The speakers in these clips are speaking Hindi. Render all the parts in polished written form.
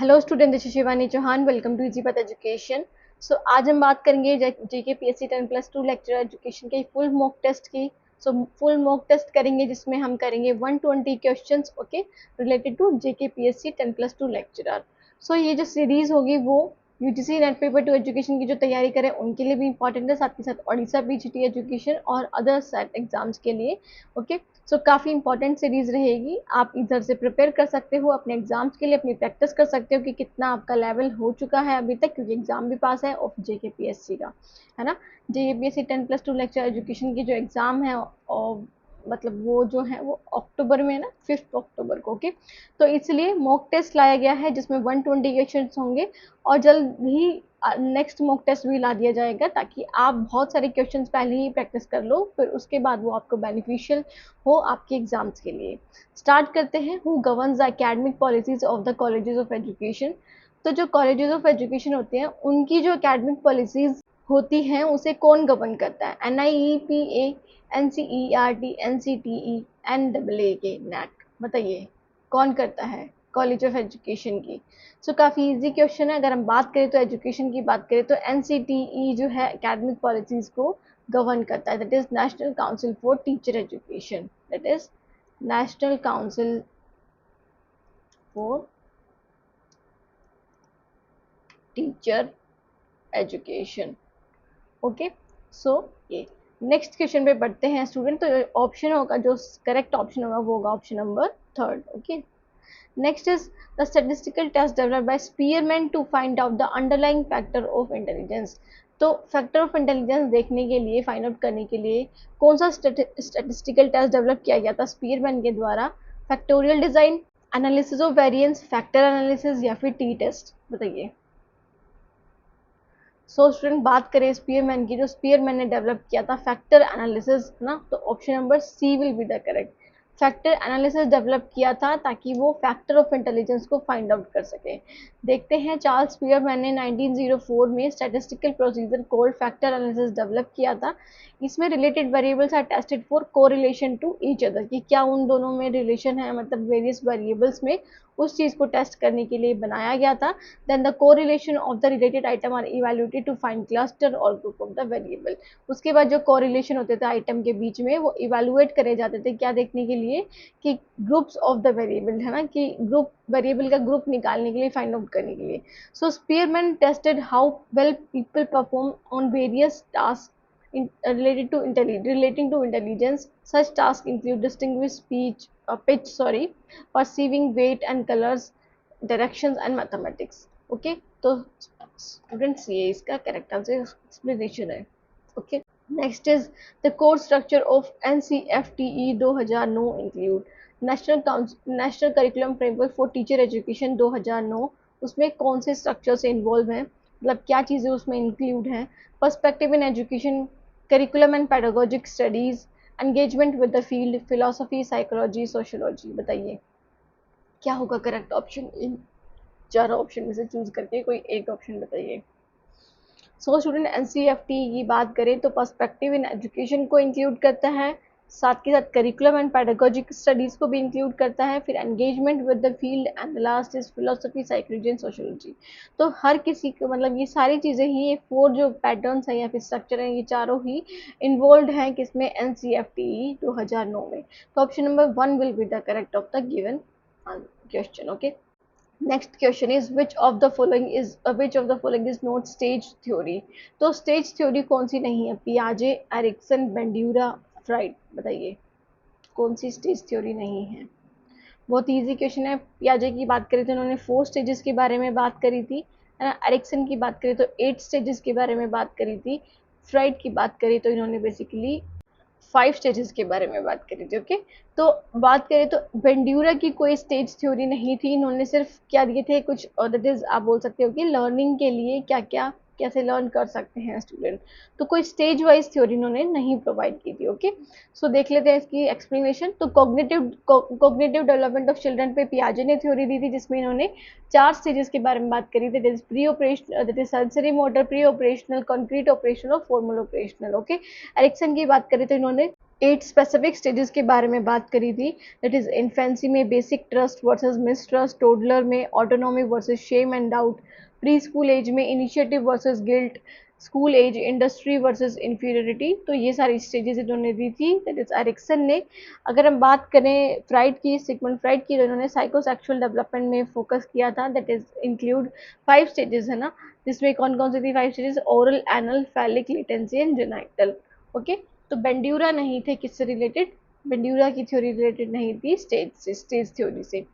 Hello student, this is Shivani Chauhan. Welcome to easy path education. So आज हम बात करेंगे जीके पीएससी 10+2 लेक्चर एजुकेशन के फुल मॉक टेस्ट की। सो फुल मॉक टेस्ट करेंगे जिसमें हम करेंगे 120 questions okay related to GK PSC 10+2 lecturer. So ये जो सीरीज होगी वो UGC NET paper two education की जो तैयारी करें उनके लिए भी इंपॉर्टेंट है, साथ ही साथ ओडिशा पीजीटी एजुकेशन और अदर सेट एग्जाम्स के लिए ओके। सो काफ़ी इंपॉर्टेंट सीरीज रहेगी। आप इधर से प्रिपेयर कर सकते हो अपने एग्जाम्स के लिए, अपनी प्रैक्टिस कर सकते हो कि कितना आपका लेवल हो चुका है अभी तक, क्योंकि एग्जाम भी पास है ऑफ जेकेपीएससी का, है ना। जेकेपीएससी 10+2 लेक्चर एजुकेशन की जो एग्ज़ाम है और मतलब वो जो है वो अक्टूबर में है ना, 5 अक्टूबर को ओके। तो इसलिए मॉक टेस्ट लाया गया है जिसमें 120 क्वेश्चन होंगे और जल्द ही नेक्स्ट मॉक टेस्ट भी ला दिया जाएगा ताकि आप बहुत सारे क्वेश्चंस पहले ही प्रैक्टिस कर लो, फिर उसके बाद वो आपको बेनिफिशियल हो आपके एग्जाम्स के लिए। स्टार्ट करते हैं। Who governs the academic policies of the colleges of education. तो जो कॉलेजेस ऑफ एजुकेशन होते हैं उनकी जो एकेडमिक पॉलिसीज होती हैं उसे कौन गवर्न करता है? NIEPA, NCERT, NCTE, NAA net. बताइए कौन करता है कॉलेज ऑफ एजुकेशन की? सो काफ़ी इजी क्वेश्चन है। अगर हम बात करें तो एजुकेशन की बात करें तो NCTE जो है एकेडमिक पॉलिसीज को गवर्न करता है, that is national council for teacher education, that is national council for teacher education okay. So ये नेक्स्ट क्वेश्चन पे बढ़ते हैं स्टूडेंट। तो ऑप्शन होगा, जो करेक्ट ऑप्शन होगा वो होगा option number 3 okay. Next is the statistical test developed by Spearman to find out the underlying factor of intelligence. तो फैक्टर ऑफ इंटेलिजेंस देखने के लिए, फाइंड आउट करने के लिए कौन सा स्टेटिस्टिकल टेस्ट डेवलप किया गया था स्पीयरमैन के द्वारा? Factorial design, analysis of variance, factor analysis या फिर टी टेस्ट? बताइए। सो स्टूडेंट बात करें स्पीयरमैन की, जो स्पीयरमैन ने डेवलप किया था फैक्टर एनालिसिस ना, तो option number C will be the correct. Factor analysis develop किया था ताकि वो फैक्टर ऑफ इंटेलिजेंस को फाइंड आउट कर सके। देखते हैं चार्ल्स स्पीयरमैन ने 1904 में statistical procedure called factor analysis develop किया था। इसमें related variables are tested for correlation to each other, कि क्या उन दोनों में रिलेशन है, मतलब वेरियस वेरिएबल्स में उस चीज़ को टेस्ट करने के लिए बनाया गया था। Then the correlation of the related item are evaluated to find cluster और ग्रुप ऑफ द वेरिएबल। उसके बाद जो कोरिलेशन होते थे आइटम के बीच में वो इवैल्यूएट करे जाते थे, क्या देखने के लिए? कि ग्रुप्स ऑफ द वेरिएबल, है ना, कि ग्रुप वेरिएबल का ग्रुप निकालने के लिए, फाइंड आउट करने के लिए। So Spearman tested how well people perform on various task relating to intelligence. Such tasks include distinguish pitch, perceiving weight and colors, directions and mathematics. Okay, तो स्टूडेंट्स ये इसका करेक्ट आंसर एक्सप्लेनेशन है okay. Next is the course structure of NCFTE 2009 include national curriculum framework for teacher education 2009। उसमें कौन से स्ट्रक्चर से इन्वॉल्व हैं, मतलब क्या चीज़ें उसमें इंक्लूड हैं? Perspective in education, curriculum and pedagogic studies, engagement with the field, philosophy, psychology, sociology. बताइए क्या होगा करेक्ट ऑप्शन? इन चारों ऑप्शन में से चूज करके कोई एक ऑप्शन बताइए। सो स्टूडेंट NCFT की बात करें तो पर्सपेक्टिव इन एजुकेशन को इंक्लूड करता है, साथ के साथ करिकुलम एंड पेडागोजिक स्टडीज को भी इंक्लूड करता है, फिर engagement with the field and the last is philosophy, psychology and sociology. तो हर किसी को मतलब ये सारी चीज़ें ही, ये 4 जो पैटर्न्स हैं या फिर स्ट्रक्चर हैं, ये चारों ही इन्वॉल्व हैं किसमें? NCFT 2009 में। तो option number 1 will be the correct of the given question okay. Next question is which of the following is not stage theory। तो स्टेज थ्योरी कौन सी नहीं है? पियाजे, एरिक्सन, बेंड्यूरा, फ्राइड। बताइए कौन सी स्टेज थ्योरी नहीं है? बहुत इजी क्वेश्चन है। पियाजे की बात करें तो उन्होंने 4 स्टेजेस के बारे में बात करी थी, है ना। एरिक्सन की बात करें तो 8 स्टेजेस के बारे में बात करी थी। फ्राइड की बात करें तो इन्होंने बेसिकली 5 स्टेजेस के बारे में बात करी थी ओके। तो बात करें तो बेंड्यूरा की कोई स्टेज थ्योरी नहीं थी, इन्होंने सिर्फ क्या दिए थे कुछ, दैट इज आप बोल सकते हो कि लर्निंग के लिए क्या क्या कैसे लर्न कर सकते हैं स्टूडेंट। तो कोई स्टेज वाइज थ्योरी इन्होंने नहीं प्रोवाइड की थी ओके। सो देख लेते हैं इसकी एक्सप्लेनेशन। तो कॉग्निटिव डेवलपमेंट ऑफ चिल्ड्रन पे पियाजे ने थ्योरी दी थी जिसमें इन्होंने 4 स्टेजेस के बारे में बात करी थी, that is pre operational, that is sensory motor, pre operational, concrete operational और फॉर्मल ऑपरेशनल ओके। एरिक्सन की बात करें तो इन्होंने 8 स्पेसिफिक स्टेजेस के बारे में बात करी थी, दैट इज इन्फेंसी में basic trust versus mistrust, toddler में autonomy versus shame and doubt, pre school age में initiative versus guilt, school age industry versus inferiority. तो ये सारी स्टेजेस इन्होंने दी थी, दैट इज एरिक्सन ने। अगर हम बात करें फ्राइड की, सिगमंड फ्राइड की, तो इन्होंने साइकोसेक्सुअल डेवलपमेंट में फोकस किया था, दैट इज इंक्लूड 5 स्टेजेस है ना, जिसमें कौन कौन सी थी 5 stages, oral, anal, phallic, latency and genital. Okay, तो बेंड्यूरा नहीं थे किससे रिलेटेड, बेंड्यूरा की थ्योरी रिलेटेड नहीं थी स्टेज से, स्टेज थ्योरी से।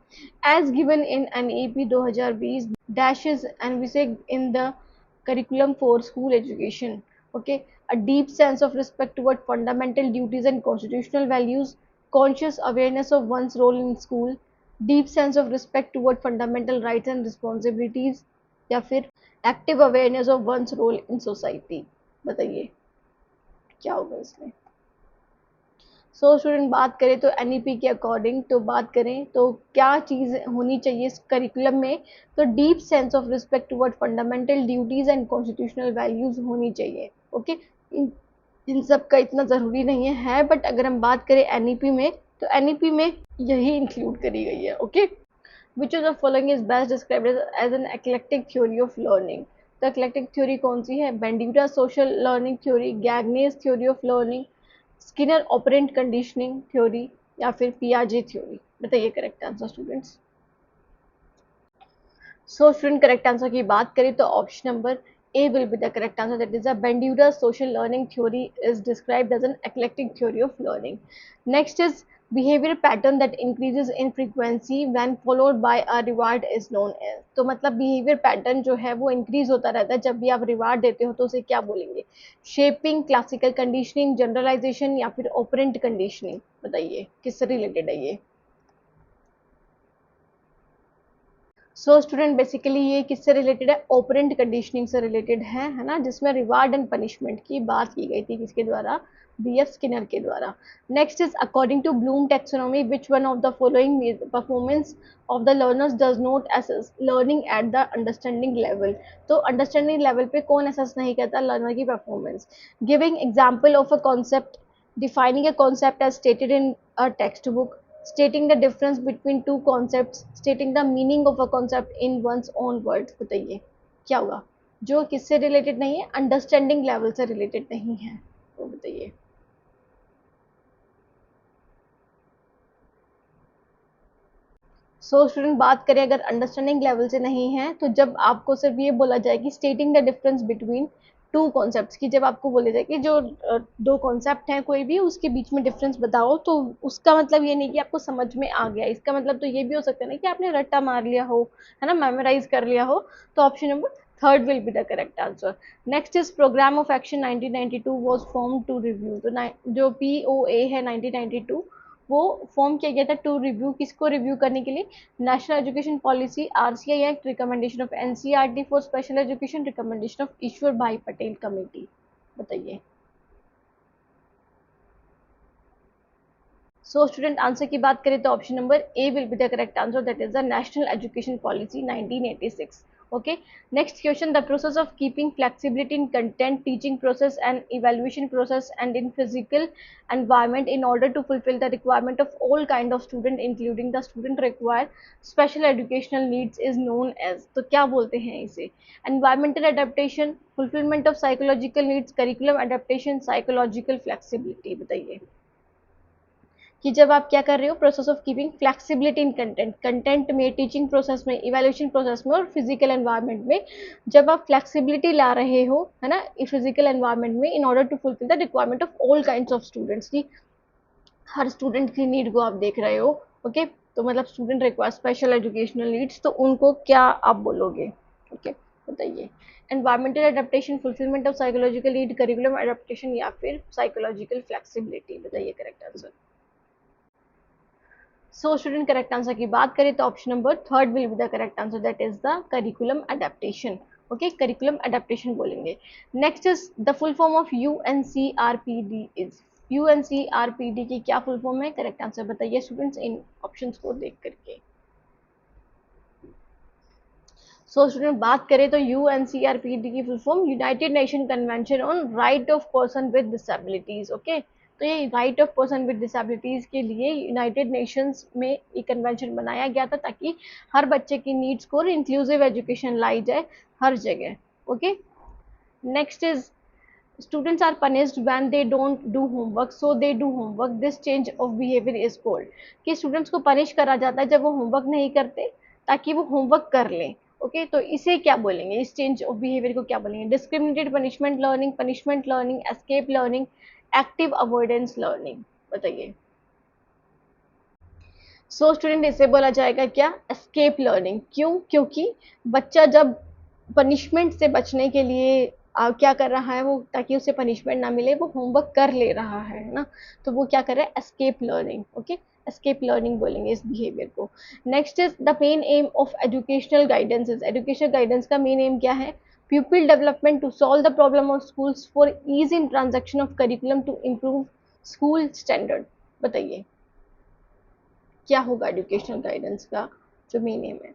As given in NEP 2020 dashes envisaged in the curriculum for school education. Okay, a deep sense of respect toward fundamental duties and constitutional values, conscious awareness of one's role in school, deep sense of respect toward fundamental rights and responsibilities, या फिर active awareness of one's role in society. बताइए क्या होगा इसमें। सो स्टूडेंट बात करें तो एनईपी के अकॉर्डिंग, तो बात करें तो क्या चीज़ होनी चाहिए इस करिकुलम में, तो deep sense of respect toward fundamental duties and constitutional values होनी चाहिए। ओके, इन सब का इतना ज़रूरी नहीं है, बट अगर हम बात करें एनईपी में, तो एनईपी में यही इंक्लूड करी गई है। Okay, which of the following is best described as an eclectic theory of learning. तो एक्लेक्टिक थ्योरी कौन सी है, Bandura social learning theory, Gagne's theory of learning, Skinner operant conditioning theory, या फिर पियाजे थ्योरी। बताइए correct answer students. So student correct answer की बात करें तो option number A will be the correct answer, that is a Bandura social learning theory is described as N eclectic theory of learning. Next is behavior pattern that increases in frequency when followed by a reward is known as। तो मतलब behavior pattern जो है वो increase होता रहता है जब भी आप reward देते हो, तो उसे क्या बोलेंगे, shaping, classical conditioning, generalization, या फिर operant conditioning। बताइए किससे रिलेटेड है ये। सो स्टूडेंट बेसिकली ये किससे रिलेटेड है, ऑपरेंट कंडीशनिंग से रिलेटेड है ना, जिसमें रिवार्ड एंड पनिशमेंट की बात की गई थी, किसके द्वारा, बीएफ स्किनर के द्वारा। Next is according to Bloom taxonomy which one of the following performance of the learners does not assess learning at the understanding level. तो अंडरस्टैंडिंग लेवल पे कौन असेस नहीं करता लर्नर की performance, giving example of a concept, defining a concept as stated in a textbook, stating the difference between two concepts, stating the meaning of a concept in one's own words। बताइए क्या होगा, जो किससे रिलेटेड नहीं है, अंडरस्टैंडिंग लेवल से रिलेटेड नहीं है, तो बताइए। सो स्टूडेंट बात करें अगर अंडरस्टैंडिंग लेवल से नहीं है, तो जब आपको सिर्फ ये बोला जाए कि stating the difference between two concepts, की जब आपको बोले जाए कि जो दो कॉन्सेप्ट हैं कोई भी, उसके बीच में डिफरेंस बताओ, तो उसका मतलब ये नहीं कि आपको समझ में आ गया, इसका मतलब तो ये भी हो सकता है ना कि आपने रट्टा मार लिया हो, है ना, मेमोराइज कर लिया हो। तो option number third will be the correct answer. Next is programme of action 1992 was form to review. तो जो पीओए है 1992, वो फॉर्म किया गया था टू रिव्यू, किसको रिव्यू करने के लिए, national education policy, RCI act, recommendation of NCERT for special education, recommendation of Ishwar Bhai Patel committee. बताइए। सो स्टूडेंट आंसर की बात करें तो option number A will be the correct answer, that is the national education policy 1986। okay, next question, the process of keeping flexibility in content, teaching process and evaluation process and in physical environment in order to fulfill the requirement of all kind of student including the student require special educational needs is known as। तो क्या बोलते हैं इसे, environmental adaptation, fulfillment of psychological needs, curriculum adaptation, psychological flexibility। बताइए कि जब आप क्या कर रहे हो, process of keeping flexibility in content, content में, टीचिंग प्रोसेस में, इवेल्यूशन प्रोसेस में और फिजिकल एनवायरनमेंट में, जब आप फ्लेक्सिबिलिटी ला रहे हो, है ना, फिजिकल एनवायरनमेंट में, in order to fulfil the requirement of all kinds of students की, हर स्टूडेंट की नीड को आप देख रहे हो। ओके, तो मतलब student require special educational needs, तो उनको क्या आप बोलोगे। ओके, बताइए। Environmental adaptation, fulfilment of psychological need, curriculum adaptation, या फिर साइकोलॉजिकल फ्लेक्सिबिलिटी। बताइए correct answer. So student correct answer की बात करें तो option number third will be the correct answer, that is the curriculum adaptation. Okay, curriculum adaptation बोलेंगे। Next is the full form of UNCRPD is. UNCRPD की क्या फुल फॉर्म है, करेक्ट आंसर बताइए स्टूडेंट्स इन ऑप्शंस को देख करके। सो स्टूडेंट बात करें तो यूएनसीआरपीडी की full form United nation convention on right of person with disabilities. Okay, तो ये right of person with disabilities के लिए यूनाइटेड नेशंस में एक कन्वेंशन बनाया गया था ताकि हर बच्चे की नीड्स को इंक्लूसिव एजुकेशन लाई जाए हर जगह। Okay, next is students are punished when they don't do homework, so they do homework, this change of behavior is called, कि students को punish करा जाता है जब वो homework नहीं करते ताकि वो homework कर लें। ओके, तो इसे क्या बोलेंगे, इस चेंज ऑफ बिहेवियर को क्या बोलेंगे? Discriminated punishment learning, punishment learning, escape learning, active avoidance learning, बताइए। सो स्टूडेंट इसे बोला जाएगा क्या? Escape learning. क्यों? क्योंकि बच्चा जब पनिशमेंट से बचने के लिए क्या कर रहा है, वो ताकि उसे पनिशमेंट ना मिले वो होमवर्क कर ले रहा है ना, तो वो क्या कर रहा है? Escape learning. Okay, escape learning बोलेंगे इस बिहेवियर को। Next is the main M of educational guidance is, educational guidance का मेन एम क्या है? pupil development to solve the problem of schools for ease in transaction of curriculum to improve school standard, बताइए क्या होगा एजुकेशनल गाइडेंस का जो मेन एम है?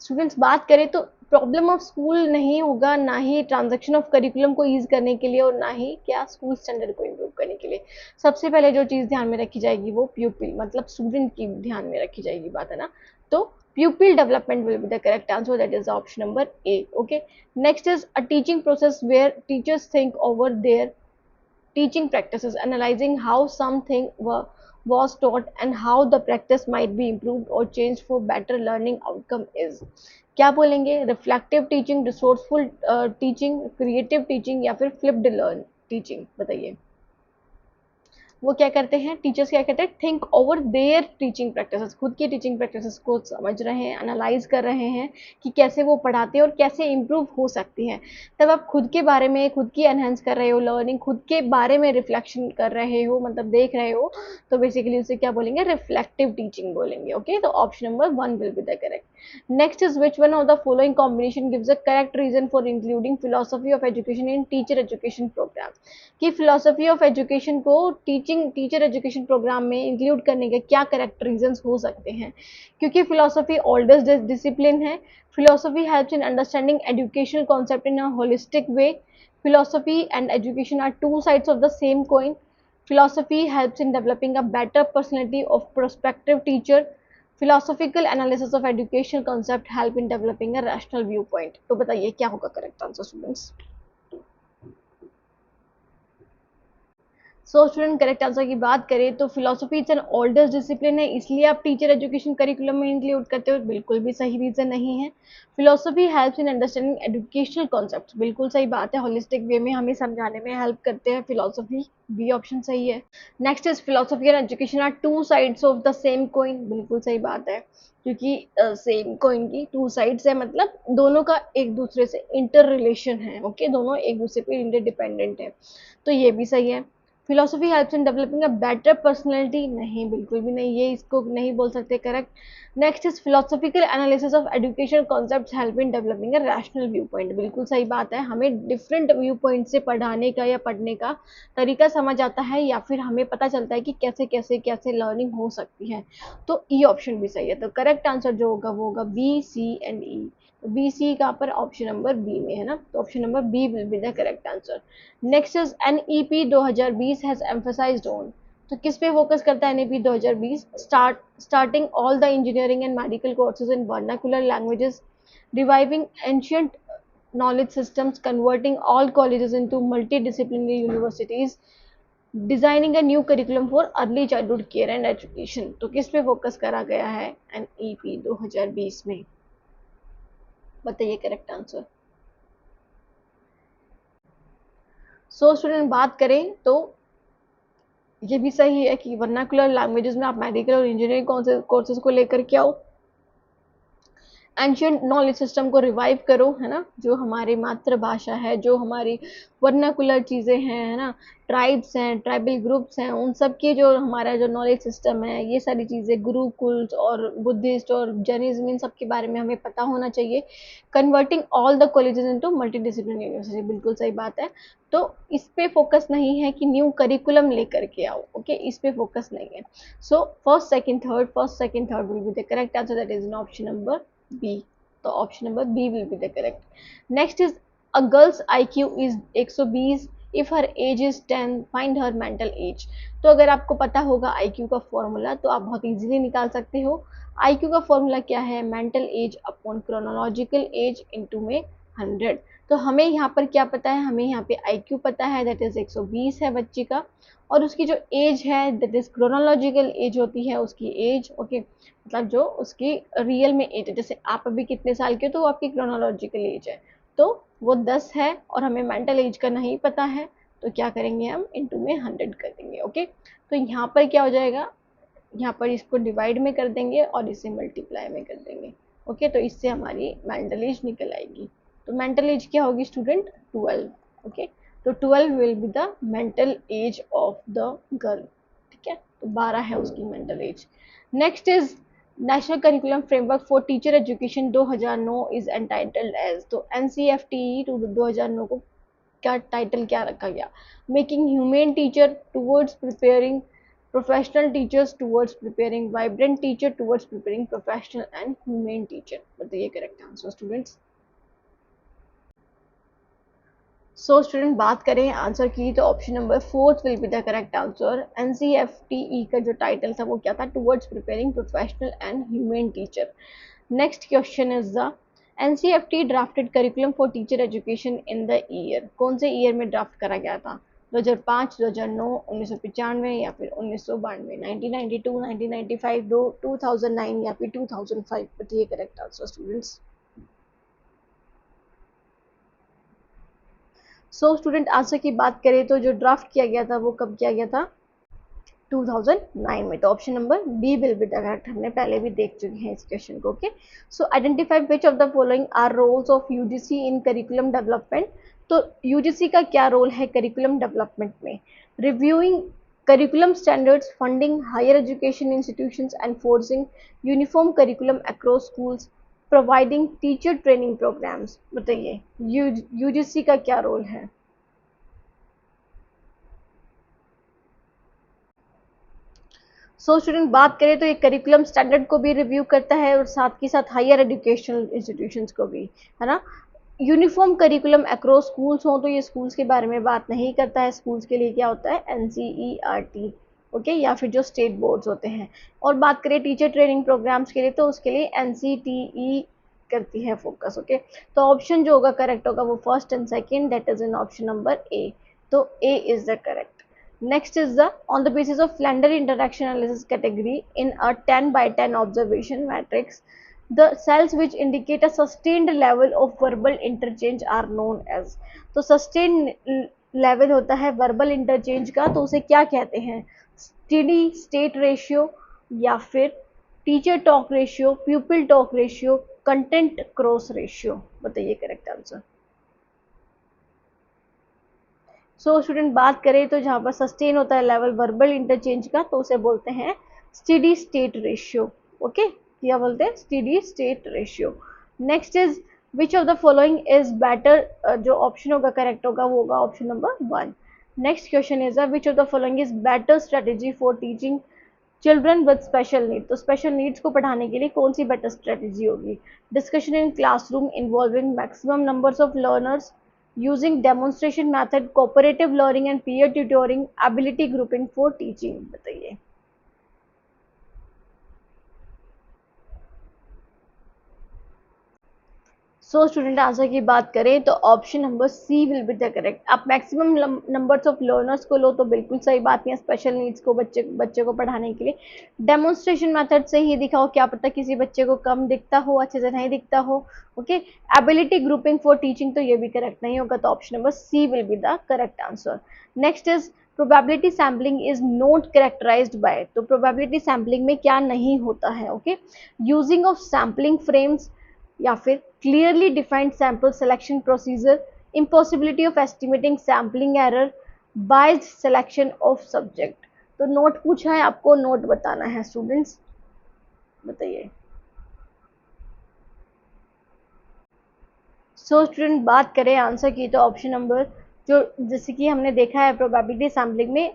स्टूडेंट्स बात करें तो प्रॉब्लम ऑफ स्कूल नहीं होगा, ना ही ट्रांजैक्शन ऑफ करिकुलम को ईज करने के लिए और ना ही क्या स्कूल स्टैंडर्ड को इम्प्रूव करने के लिए। सबसे पहले जो चीज़ ध्यान में रखी जाएगी वो प्यूपिल मतलब स्टूडेंट की ध्यान में रखी जाएगी बात, है ना। तो pupil development will be the correct answer, that is option number A. Okay, next is a teaching process where teachers think over their teaching practices, analyzing how something was taught and how the practice might be improved or changed for better learning outcome is, क्या बोलेंगे? Reflective teaching, resourceful teaching, creative teaching या फिर फ्लिप्ड लर्न टीचिंग, बताइए। वो क्या करते हैं, टीचर्स क्या करते हैं? Think over there teaching practices, खुद की टीचिंग प्रैक्टिसेस को समझ रहे हैं, एनालाइज कर रहे हैं कि कैसे वो पढ़ाते हैं और कैसे इम्प्रूव हो सकती है। तब आप खुद के बारे में, खुद की एनहेंस कर रहे हो लर्निंग, खुद के बारे में रिफ्लेक्शन कर रहे हो, मतलब देख रहे हो, तो बेसिकली उसे क्या बोलेंगे? रिफ्लेक्टिव टीचिंग बोलेंगे। ओके, तो option number 1 will be the correct. Next is which one of the following combination gives a correct reason for including philosophy of education in teacher education programme, कि फिलोसफी ऑफ एजुकेशन को टीचर एजुकेशन प्रोग्राम में इंक्लूड करने के क्या करेक्ट रीजंस हो सकते हैं? क्योंकि फिलोसफी ओल्डेस्ट डिसिप्लिन है, philosophy helps in understanding educational concept in a holistic way, philosophy and education are two sides of the same coin, philosophy helps in developing a better personality of prospective teacher, philosophical analysis of educational concept help in developing a rational viewpoint। तो बताइए क्या होगा correct answer students? So student correct answer की बात करें तो philosophy it's an oldest discipline है, इसलिए आप टीचर एजुकेशन करिकुलम में इंक्लूड करते हो, बिल्कुल भी सही रीजन नहीं है। Philosophy helps in understanding educational concepts, बिल्कुल सही बात है, होलिस्टिक वे में हमें समझाने में हेल्प करते हैं फिलोसफी, बी ऑप्शन सही है। Next is philosophy and education are two sides of the same coin, बिल्कुल सही बात है, क्योंकि सेम कॉइन की टू साइड्स है, मतलब दोनों का एक दूसरे से इंटर रिलेशन है। ओके, दोनों एक दूसरे पे इंटर डिपेंडेंट है, तो ये भी सही है। Philosophy helps in developing a better personality, नहीं बिल्कुल भी नहीं, ये इसको नहीं बोल सकते correct. Next is philosophical analysis of education concepts help in developing a rational view point, बिल्कुल सही बात है, हमें डिफरेंट व्यू पॉइंट से पढ़ाने का या पढ़ने का तरीका समझ आता है या फिर हमें पता चलता है कि कैसे कैसे कैसे लर्निंग हो सकती है, तो ई ऑप्शन भी सही है। तो करेक्ट आंसर जो होगा वो होगा B, C and E. B C कहाँ पर? ऑप्शन नंबर बी में है ना, तो option number B will be the correct answer. Next is NEP 2020 has emphasised on, तो किस पे फोकस करता है NEP 2020? Starting all the engineering and medical courses in vernacular languages, reviving ancient knowledge systems, converting all colleges into multidisciplinary universities, designing a new curriculum for early childhood care and education। तो किस पे फोकस करा गया है एनईपी 2020 में? बताइए करेक्ट आंसर। सो स्टूडेंट बात करें तो ये भी सही है कि वर्नाकुलर लैंग्वेजेस में आप मेडिकल और इंजीनियरिंग कोर्सेज को लेकर के आओ, एंशियंट नॉलेज सिस्टम को रिवाइव करो, है ना, जो हमारी मातृभाषा है, जो हमारी वर्नाकुलर चीज़ें हैं, है ना, ट्राइब्स हैं, ट्राइबल ग्रुप्स हैं, उन सब की जो हमारा जो नॉलेज सिस्टम है, ये सारी चीज़ें गुरुकुल्स और बुद्धिस्ट और जैनिज्म, इन सब के बारे में हमें पता होना चाहिए। Converting all the colleges into multidisciplinary university, बिल्कुल सही बात है, तो इस पे फोकस नहीं है कि न्यू करिकुलम लेकर के आओ। ओके, इस पे फोकस नहीं है। So first second third will be the correct answer, that is in option number B, तो option number B will be the correct. Next is a girl's IQ is 120, if her age is 10 find her mental age. तो अगर आपको पता होगा IQ का फॉर्मूला तो आप बहुत इजीली निकाल सकते हो। IQ का फॉर्मूला क्या है, mental as upon chronological age into में 100। तो हमें यहाँ पर क्या पता है, हमें यहाँ पे IQ पता है दैट इज 120 है बच्ची का, और उसकी जो एज है दैट इज क्रोनोलॉजिकल एज होती है उसकी एज, ओके मतलब जो उसकी रियल में एज है, जैसे आप अभी कितने साल के हो तो वो आपकी क्रोनोलॉजिकल एज है, तो वो 10 है और हमें मेंटल एज का नहीं पता है, तो क्या करेंगे हम इनटू में 100 कर देंगे। ओके, तो यहाँ पर क्या हो जाएगा, यहाँ पर इसको डिवाइड में कर देंगे और इसे मल्टीप्लाई में कर देंगे। ओके, तो इससे हमारी मेंटल एज निकल आएगी। तो मेंटल एज क्या होगी स्टूडेंट, 12। ओके, तो 12 will be the mental age of the girl. ठीक है, तो 12 है उसकी mental age. Next is national curriculum framework for teacher education 2009 is entitled as. तो NCFTE 2009 को क्या टाइटल क्या रखा गया, making human teacher towards preparing professional teachers towards preparing vibrant teacher towards preparing professional and human teacher. बताइए correct answer students. So student बात करें आंसर की तो option number 4 will be the correct answer. NCFTE का जो टाइटल था वो क्या था, towards preparing professional and human teacher. Next question is the NCFT drafted curriculum for teacher education in the year. कौन से ईयर में ड्राफ्ट करा गया था, 2005, 2009, 1995 या फिर 1992, 1992, 1995, 2009 या फिर 2005। बताइए correct answer students. So student answer की बात करें तो जो ड्राफ्ट किया गया था वो कब किया गया था, 2009 में। तो option number B will be the correct, हमने पहले भी देख चुके हैं इस क्वेश्चन को। Okay, so identify which of the following are roles of UGC in curriculum development. तो UGC का क्या रोल है करिकुलम डेवलपमेंट में, reviewing curriculum standards, funding higher education institutions, enforcing uniform curriculum across schools, providing teacher training programmes. बताइए UGC का क्या रोल है। सो स्टूडेंट बात करें तो ये करिकुलम स्टैंडर्ड को भी रिव्यू करता है और साथ के साथ हायर एजुकेशनल इंस्टीट्यूशंस को भी, है ना। यूनिफॉर्म करिकुलम अक्रॉस स्कूल्स हो तो ये स्कूल्स के बारे में बात नहीं करता है, स्कूल्स के लिए क्या होता है NCERT, ओके, या फिर जो स्टेट बोर्ड्स होते हैं। और बात करें टीचर ट्रेनिंग प्रोग्राम्स के लिए तो उसके लिए NCTE करती है फोकस। ओके, तो ऑप्शन जो होगा करेक्ट होगा वो first and second, that is in option number A. तो A is the correct. Next is the on the basis of Flender interaction analysis category in a 10 by 10 observation matrix, the cells which indicate a sustained level of verbal interchange are known as। तो sustained level होता है verbal interchange का, तो उसे क्या कहते हैं, steady state ratio या फिर teacher talk ratio, pupil talk ratio, content cross ratio। बताइए करेक्ट आंसर। सो स्टूडेंट बात करें तो जहाँ पर सस्टेन होता है लेवल वर्बल इंटरचेंज का तो उसे बोलते हैं स्टेडी स्टेट रेशियो। ओके, क्या बोलते हैं, steady state ratio. Next is which of the following is better, जो ऑप्शन होगा करेक्ट होगा वो होगा option number 1। Next question is which of the following is better strategy for teaching children with special need. तो स्पेशल नीड्स को पढ़ाने के लिए कौन सी बेटर स्ट्रेटेजी होगी, discussion in classroom involving maximum numbers of learners, using demonstration method, cooperative learning and peer tutoring, ability grouping for teaching। बताइए। सो स्टूडेंट आंसर की बात करें तो option number C will be the correct. आप मैक्सिमम नंबर्स ऑफ लर्नर्स को लो तो बिल्कुल सही बात नहीं है, स्पेशल नीड्स को बच्चे को पढ़ाने के लिए डेमोन्स्ट्रेशन मेथड से ही दिखाओ, क्या पता किसी बच्चे को कम दिखता हो, अच्छे से नहीं दिखता हो। Okay, ability grouping for teaching तो ये भी करेक्ट नहीं होगा, तो option number C will be the correct answer. Next is probability sampling is not characterised by. तो प्रोबेबिलिटी सैम्पलिंग में क्या नहीं होता है, okay, using of sampling frames या फिर clearly defined sample selection procedure, impossibility of estimating sampling error, biased selection of subject. तो नोट पूछा है आपको, नोट बताना है स्टूडेंट्स, बताइए। सो स्टूडेंट बात करें आंसर की तो ऑप्शन नंबर, जो जैसे कि हमने देखा है प्रोबेबिलिटी सैम्पलिंग में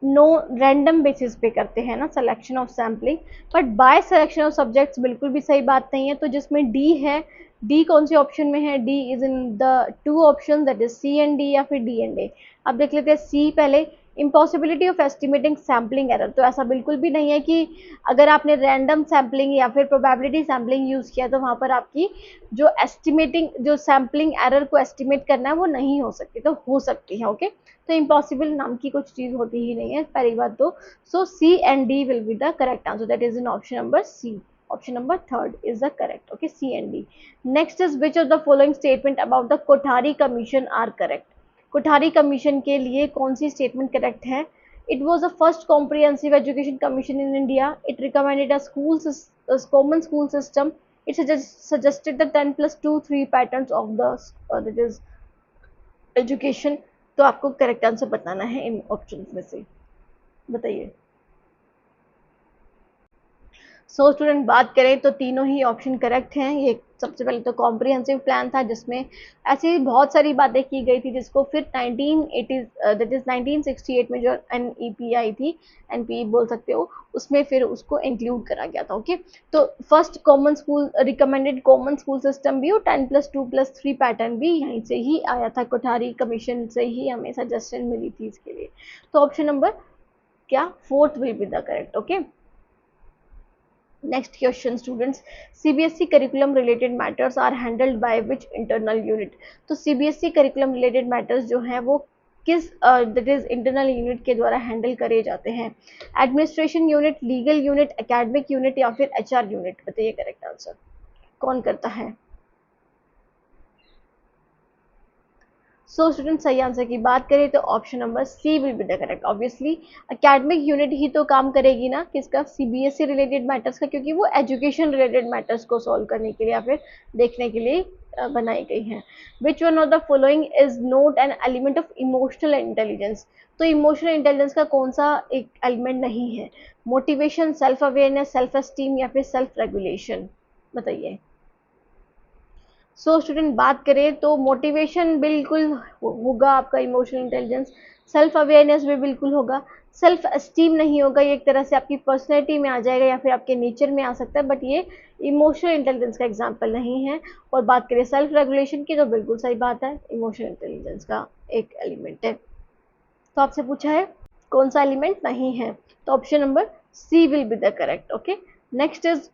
नो रैंडम बेसिस पे करते हैं ना selection of sampling, but by selection of subjects बिल्कुल भी सही बात नहीं है। तो जिसमें डी है, डी कौन से ऑप्शन में है? D is in the two option, that is C and D या फिर डी एंड ए। अब देख लेते हैं सी पहले। Impossibility of estimating sampling error, तो ऐसा बिल्कुल भी नहीं है कि अगर आपने रैंडम सैम्पलिंग या फिर प्रोबेबिलिटी सैम्पलिंग यूज किया तो वहां पर आपकी जो एस्टिमेटिंग, जो सैम्पलिंग एरर को एस्टिमेट करना है वो नहीं हो सकती, तो हो सकती है। ओके, तो इम्पॉसिबल नाम की कुछ चीज होती ही नहीं है पहली बात तो। So C and D will be the correct answer, that is in option number C. Option number third is the correct. Okay, C and D. Next is which of the following statement about the Kothari commission are correct? Kothari commission के लिए कौन सी स्टेटमेंट करेक्ट है? It was the first comprehensive education commission in India, it recommended a common school system, it suggested the 10+2 3 patterns of the that is education. तो आपको करेक्ट आंसर बताना है इन ऑप्शन में से, बताइए। सो स्टूडेंट बात करें तो तीनों ही ऑप्शन करेक्ट हैं। ये सबसे पहले तो कॉम्प्रिहेंसिव प्लान था जिसमें ऐसी बहुत सारी बातें की गई थी जिसको फिर 1980 दैट इज 1968 में जो एनईपी आई थी, एनपीई बोल सकते हो, उसमें फिर उसको इंक्लूड करा गया था। ओके, तो first common school recommended common school system भी और 10+2+3 पैटर्न भी यहीं से ही आया था, कोठारी कमीशन से ही हमें सजेशन मिली थी इसके लिए। तो ऑप्शन नंबर क्या, fourth will be the correct. Okay, next question students, cbse curriculum related matters are handled by which internal unit? तो cbse curriculum related matters जो हैं वो किस दैट इज इंटरनल यूनिट के द्वारा हैंडल करे जाते हैं? Administration unit, legal unit, academic unit या फिर एचआर यूनिट? बताइए करेक्ट आंसर कौन करता है। सो स्टूडेंट सही आंसर की बात करें तो option number C will be the correct. Obviously academic unit ही तो काम करेगी ना किसका, सीबीएसई रिलेटेड मैटर्स का, क्योंकि वो एजुकेशन रिलेटेड मैटर्स को सॉल्व करने के लिए या फिर देखने के लिए बनाई गई हैं। विच one of the following is not an element of emotional intelligence? तो इमोशनल इंटेलिजेंस का कौन सा एक एलिमेंट नहीं है? Motivation, self awareness, self esteem या फिर सेल्फ रेगुलेशन? बताइए। सो स्टूडेंट बात करें तो मोटिवेशन बिल्कुल होगा आपका इमोशनल इंटेलिजेंस, सेल्फ अवेयरनेस भी बिल्कुल होगा, सेल्फ एस्टीम नहीं होगा, ये एक तरह से आपकी पर्सनैलिटी में आ जाएगा या फिर आपके नेचर में आ सकता है, बट ये इमोशनल इंटेलिजेंस का एग्जाम्पल नहीं है। और बात करें सेल्फ रेगुलेशन की तो बिल्कुल सही बात है, इमोशनल इंटेलिजेंस का एक एलिमेंट है। तो आपसे पूछा है कौन सा एलिमेंट नहीं है, तो option number C will be the correct. Okay, next is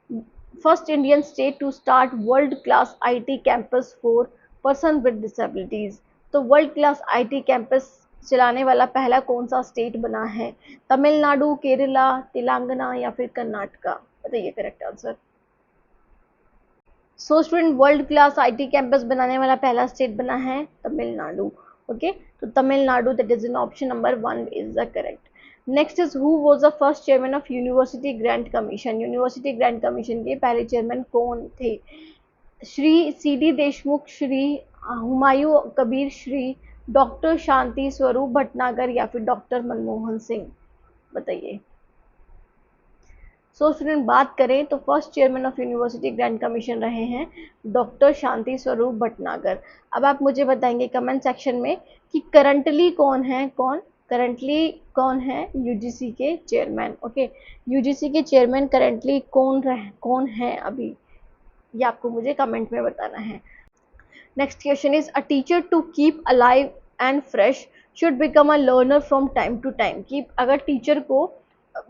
first Indian state to start world class IT campus for person with disabilities? तो वर्ल्ड क्लास आईटी कैंपस चलाने वाला पहला कौन सा स्टेट बना है? तमिलनाडु, केरला, तेलंगाना या फिर कर्नाटका? बताइए correct answer. So student world class IT campus बनाने वाला पहला स्टेट बना है तमिलनाडु। ओके, तो Tamil Nadu that is in option number 1 is the correct. Next is who was the first chairman of university grant commission? University grant commission के पहले चेयरमैन कौन थे? श्री सीडी देशमुख, श्री हुमायूं कबीर, श्री डॉक्टर शांति स्वरूप भटनागर या फिर डॉक्टर मनमोहन सिंह? बताइए। सो स्टूडेंट बात करें तो first chairman of university grant commission रहे हैं डॉक्टर शांति स्वरूप भटनागर। अब आप मुझे बताएंगे कमेंट सेक्शन में कि करंटली कौन है, कौन है यूजीसी के चेयरमैन? ओके, यूजीसी के चेयरमैन करंटली कौन है अभी, ये आपको मुझे कमेंट में बताना है। Next question is a teacher to keep alive and fresh should become a learner from time to time? कि अगर टीचर को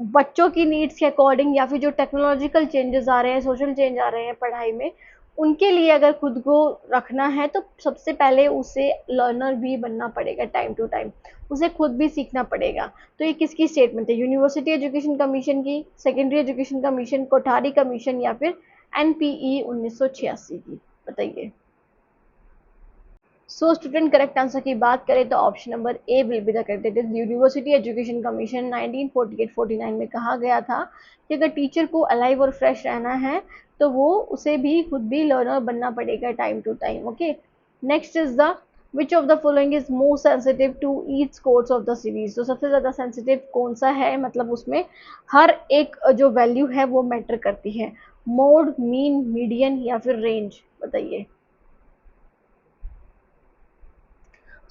बच्चों की नीड्स के अकॉर्डिंग या फिर जो टेक्नोलॉजिकल चेंजेस आ रहे हैं, सोशल चेंज आ रहे हैं पढ़ाई में, उनके लिए अगर खुद को रखना है तो सबसे पहले उसे लर्नर भी बनना पड़ेगा टाइम टू टाइम, उसे खुद भी सीखना पड़ेगा। तो ये किसकी स्टेटमेंट है? यूनिवर्सिटी एजुकेशन कमीशन की, secondary education commission, Kothari commission या फिर एनपीई 1986 की? बताइए। सो स्टूडेंट करेक्ट आंसर की बात करें तो option number A will be the correct. It is university education commission 1948-49 में कहा गया था कि अगर टीचर को अलाइव और फ्रेश रहना है तो वो उसे भी खुद भी लर्नर बनना पड़ेगा time to time. Okay, next is the which of the following is more sensitive to each course of the series? तो सबसे ज्यादा सेंसिटिव कौन सा है, मतलब उसमें हर एक जो वैल्यू है वो मैटर करती है, मोड, मीन, मीडियन या फिर रेंज? बताइए।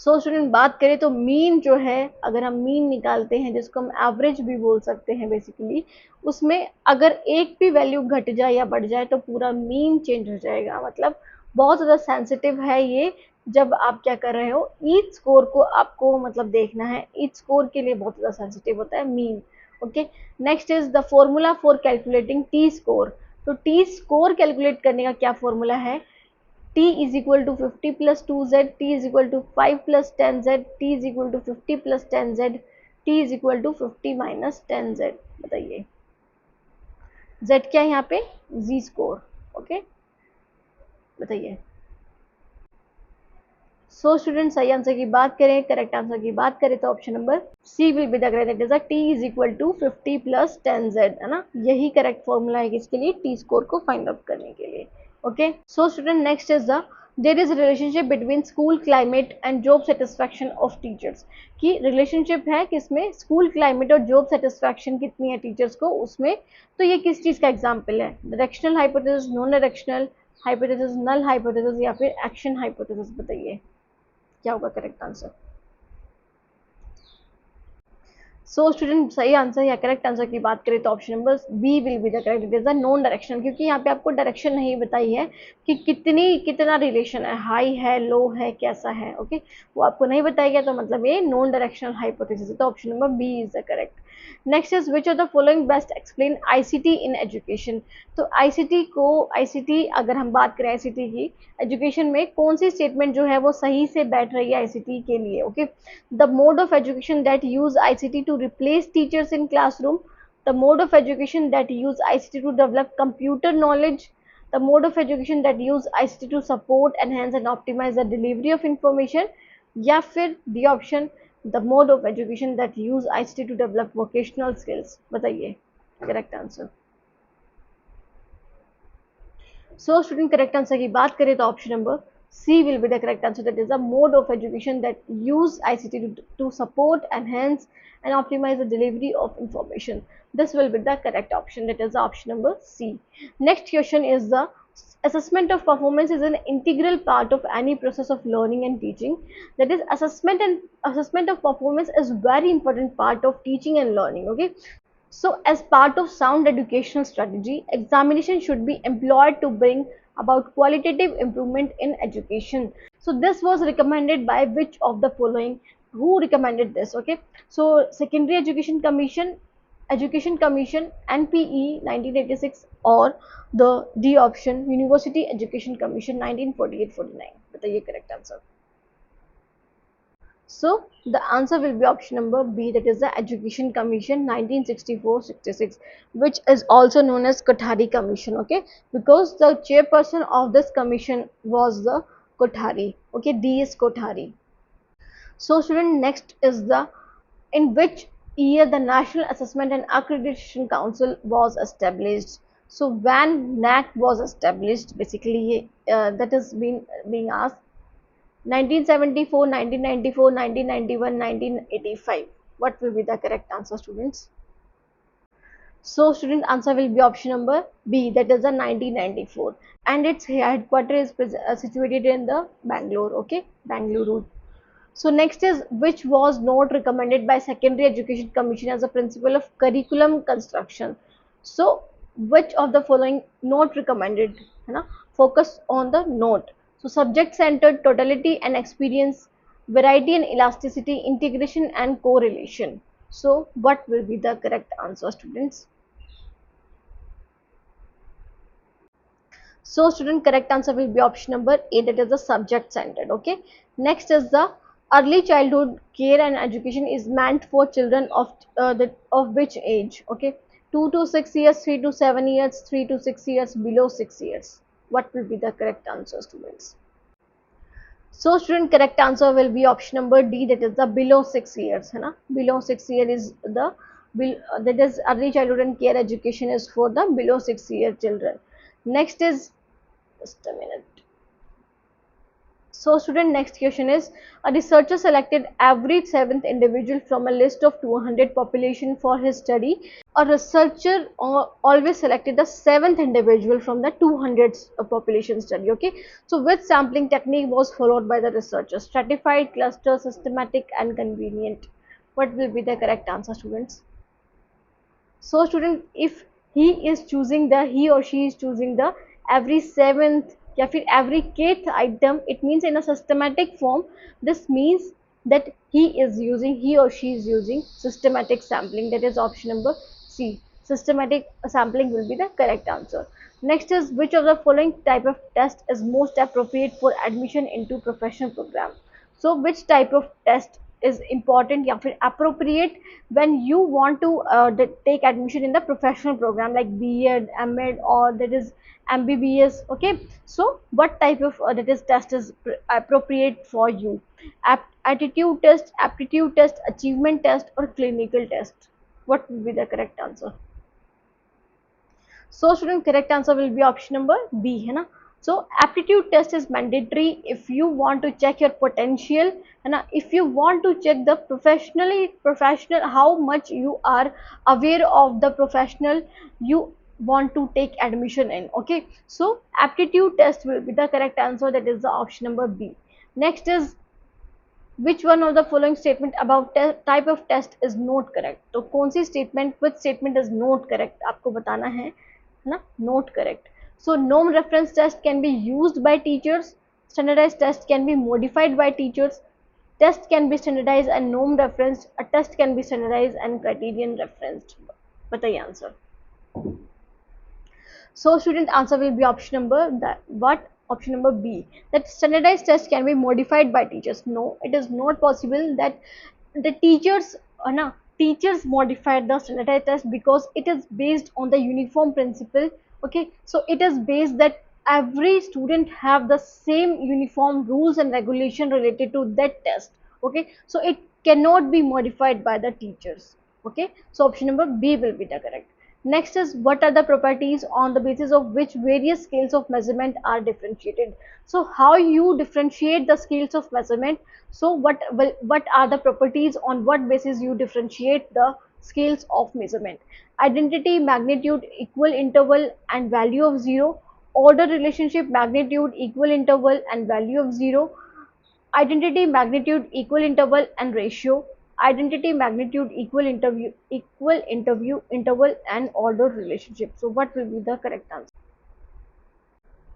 सो स्टूडेंट बात करें तो मीन जो है, अगर हम मीन निकालते हैं जिसको हम एवरेज भी बोल सकते हैं बेसिकली, उसमें अगर एक भी वैल्यू घट जाए या बढ़ जाए तो पूरा मीन चेंज हो जाएगा। मतलब बहुत ज़्यादा सेंसिटिव है ये। जब आप क्या कर रहे हो, ईच स्कोर को आपको मतलब देखना है, ईच स्कोर के लिए बहुत ज़्यादा सेंसिटिव होता है mean. Okay, next is the formula for calculating T score. तो टी स्कोर कैलकुलेट करने का क्या फॉर्मूला है? t is equal to 50 plus 2z, t is equal to 5 plus 10z, t is equal to 50 plus 10z, t is equal to 50 minus 10z। बताइए z क्या है यहाँ पे? z score. ओके, बताइए। सो स्टूडेंट सही आंसर की बात करें, करेक्ट आंसर की बात करें तो option number C will be the correct answer. t is equal to 50 plus 10z, है ना, यही करेक्ट फॉर्मूला है किसके लिए? t स्कोर को फाइंड आउट करने के लिए। Okay, so student next is the there is relationship between school climate and job satisfaction of teachers. की रिलेशनशिप है किसमें? स्कूल क्लाइमेट और जॉब सेटिस्फैक्शन कितनी है टीचर्स को उसमें। तो ये किस चीज का एग्जाम्पल है? Directional hypothesis, non directional hypothesis, null hypothesis या फिर एक्शन हाइपोथेसिस। बताइए क्या होगा करेक्ट आंसर। सो स्टूडेंट सही आंसर या करेक्ट आंसर की बात करें तो option number B will be the correct. It is the non direction, क्योंकि यहाँ पे आपको डायरेक्शन नहीं बताई है कि कितना रिलेशन है, हाई है, लो है, कैसा है। ओके, वो आपको नहीं बताया गया तो मतलब ये नॉन डायरेक्शनल हाइपोथेसिस है। तो option number B is the correct. Next is which of the following best explain ICT in education. तो आईसीटी अगर हम बात करें आईसीटी की एजुकेशन में, कौन सी स्टेटमेंट जो है वो सही से बैठ रही है आईसीटी के लिए? Okay, the mode of education that use ICT to replace teachers in classroom, the mode of education that use ICT to develop computer knowledge, the mode of education that use ICT to support, enhance and optimize the delivery of information, या फिर the option the mode of education that use ICT to develop vocational skills। बताइए correct answer. So student correct answer की बात करें तो option number C will be the correct answer. That is a mode of education that use ICT to support, enhance, and optimize the delivery of information. This will be the correct option. That is option number C. Next question is the assessment of performance is an integral part of any process of learning and teaching. That is assessment of performance is very important part of teaching and learning. Okay, so, as part of sound educational strategy, examination should be employed to bring about qualitative improvement in education. So, this was recommended by which of the following? Who recommended this? Okay, so Secondary Education Commission, NPE 1986, or the D option, University Education Commission 1948-49. बताइए correct answer. So the answer will be option number B, that is the Education Commission 1964-66, which is also known as Kothari Commission. Okay, because the chairperson of this commission was the Kothari. Okay, D is Kothari. So student, next is the in which year the National Assessment and Accreditation Council was established. So when NAC was established, basically that is being asked. 1974, 1994, 1991, 1985. What will be the correct answer, students? So, student answer will be option number B, that is the 1994, and its headquarters is situated in the Bangalore. Okay, Bangalore. So next is which was not recommended by Secondary Education Commission as a principle of curriculum construction. So which of the following not recommended? है ना? Focus on the note. So subject centered, totality and experience, variety and elasticity, integration and correlation. So what will be the correct answer, students? So student, correct answer will be option number A, that is the subject centered. Okay, next is the early childhood care and education is meant for children of which age? Okay, 2 to 6 years, 3 to 7 years, 3 to 6 years, below 6 years. What will be the correct answer, students? So student, correct answer will be option number D, that is the below 6 years. है ना? Below 6 year is the that is early childhood and care education is for the below 6 year children. Next is just a minute. So student, next question is, a researcher selected every seventh individual from a list of 200 population for his study. A researcher always selected the seventh individual from the 200 population study. Okay, so which sampling technique was followed by the researcher? Stratified, cluster, systematic and convenient. What will be the correct answer, students? So student, if he or she is choosing the every seventh या फिर every kth item, it means in a systematic form. This means that he or she is using systematic sampling. That is option number C. Systematic sampling will be the correct answer. Next is, which of the following type of test is most appropriate for admission into professional program? So which type of test is important या फिर appropriate when you want to take admission in the professional program like B.Ed, M.Ed or that is MBBS. Okay, so what type of that is test is appropriate for you? Attitude test, aptitude test, achievement test or clinical test? What will be the correct answer? So student, correct answer will be option number B, है ना. So aptitude test is mandatory if you want to check your potential, है ना. If you want to check the professional how much you are aware of the professional you want to take admission in. Okay, so aptitude test will be the correct answer. That is the option number B. Next is, which one of the following statement about type of test is not correct? तो कौन सी statement, which statement is not correct आपको बताना है ना. Not correct. So norm reference test can be used by teachers, standardized test can be modified by teachers, test can be standardized and norm referenced, a test can be standardized and criterion referenced. बताइए answer. So student, answer will be option number that what option number B, that standardized test can be modified by teachers. No, it is not possible that the teachers teachers modified the standardized test because it is based on the uniform principle. Okay, so it is based that every student have the same uniform rules and regulation related to that test. Okay, so it cannot be modified by the teachers. Okay, so option number B will be the correct. Next is, what are the properties on the basis of which various scales of measurement are differentiated? So how you differentiate the scales of measurement? So what are the properties on what basis you differentiate the scales of measurement? Identity, magnitude, equal interval and value of 0. Order relationship, magnitude, equal interval and value of 0. Identity, magnitude, equal interval and ratio. Identity, magnitude, interval and order relationship. So what will be the correct answer?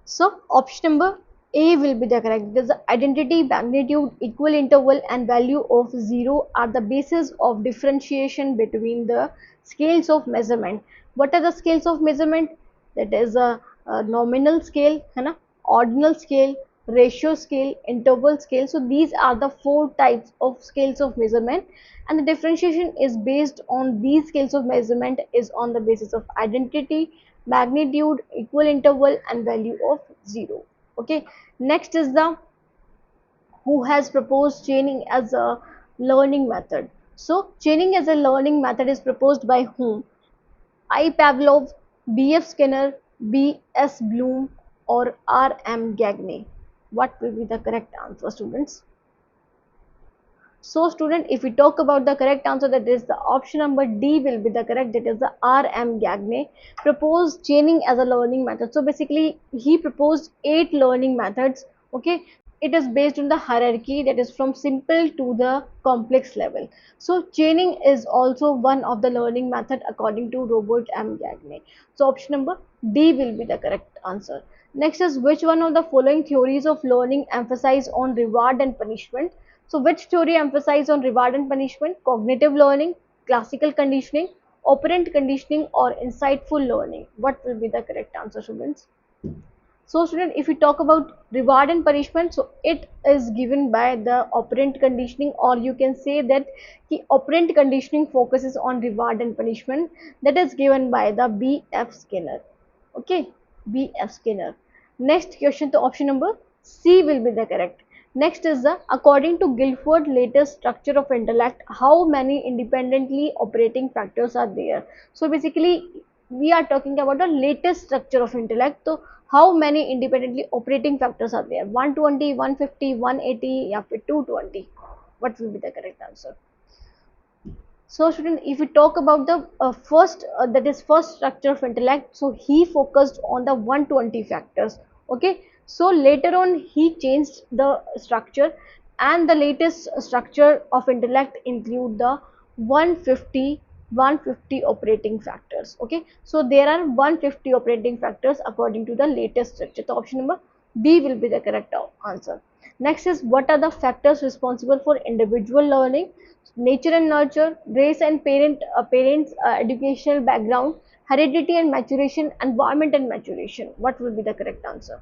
So option number A will be the correct, because the identity, magnitude, equal interval and value of 0 are the basis of differentiation between the scales of measurement. What are the scales of measurement? That is a nominal scale, है ना, ordinal scale, ratio scale, interval scale. So these are the 4 types of scales of measurement, and the differentiation is based on these scales of measurement is on the basis of identity, magnitude, equal interval and value of 0. Okay, next is the who has proposed chaining as a learning method. So chaining as a learning method is proposed by whom? I. Pavlov, B. F. Skinner, B. S. Bloom or R. M. Gagne. What will be the correct answer, students? So student, if we talk about the correct answer, that is the option number D will be the correct. That is the R. M. Gagne proposed chaining as a learning method. So basically he proposed 8 learning methods. Okay, it is based on the hierarchy, that is from simple to the complex level. So chaining is also one of the learning method according to Robert M. Gagne. So option number D will be the correct answer. Next is, which one of the following theories of learning emphasize on reward and punishment? So which theory emphasize on reward and punishment? Cognitive learning, classical conditioning, operant conditioning or insightful learning? What will be the correct answer, students? So student, if we talk about reward and punishment, so it is given by the operant conditioning, or you can say that the operant conditioning focuses on reward and punishment. That is given by the B. F. Skinner. Okay, B. F. Skinner. Next question, to option number C will be the correct. Next is the, according to Guilford latest structure of intellect, how many independently operating factors are there? So basically we are talking about the latest structure of intellect. So how many independently operating factors are there? 120, 150, 180 या फिर 220? What will be the correct answer? So student, if we talk about the first, that is first structure of intellect, so he focused on the 120 factors. Okay, so later on he changed the structure, and the latest structure of intellect include the 150 150 operating factors. Okay, so there are 150 operating factors according to the latest structure. So option number B will be the correct answer. Next is, what are the factors responsible for individual learning? Nature and nurture, race and parents educational background, heredity and maturation, environment and maturation. What will be the correct answer?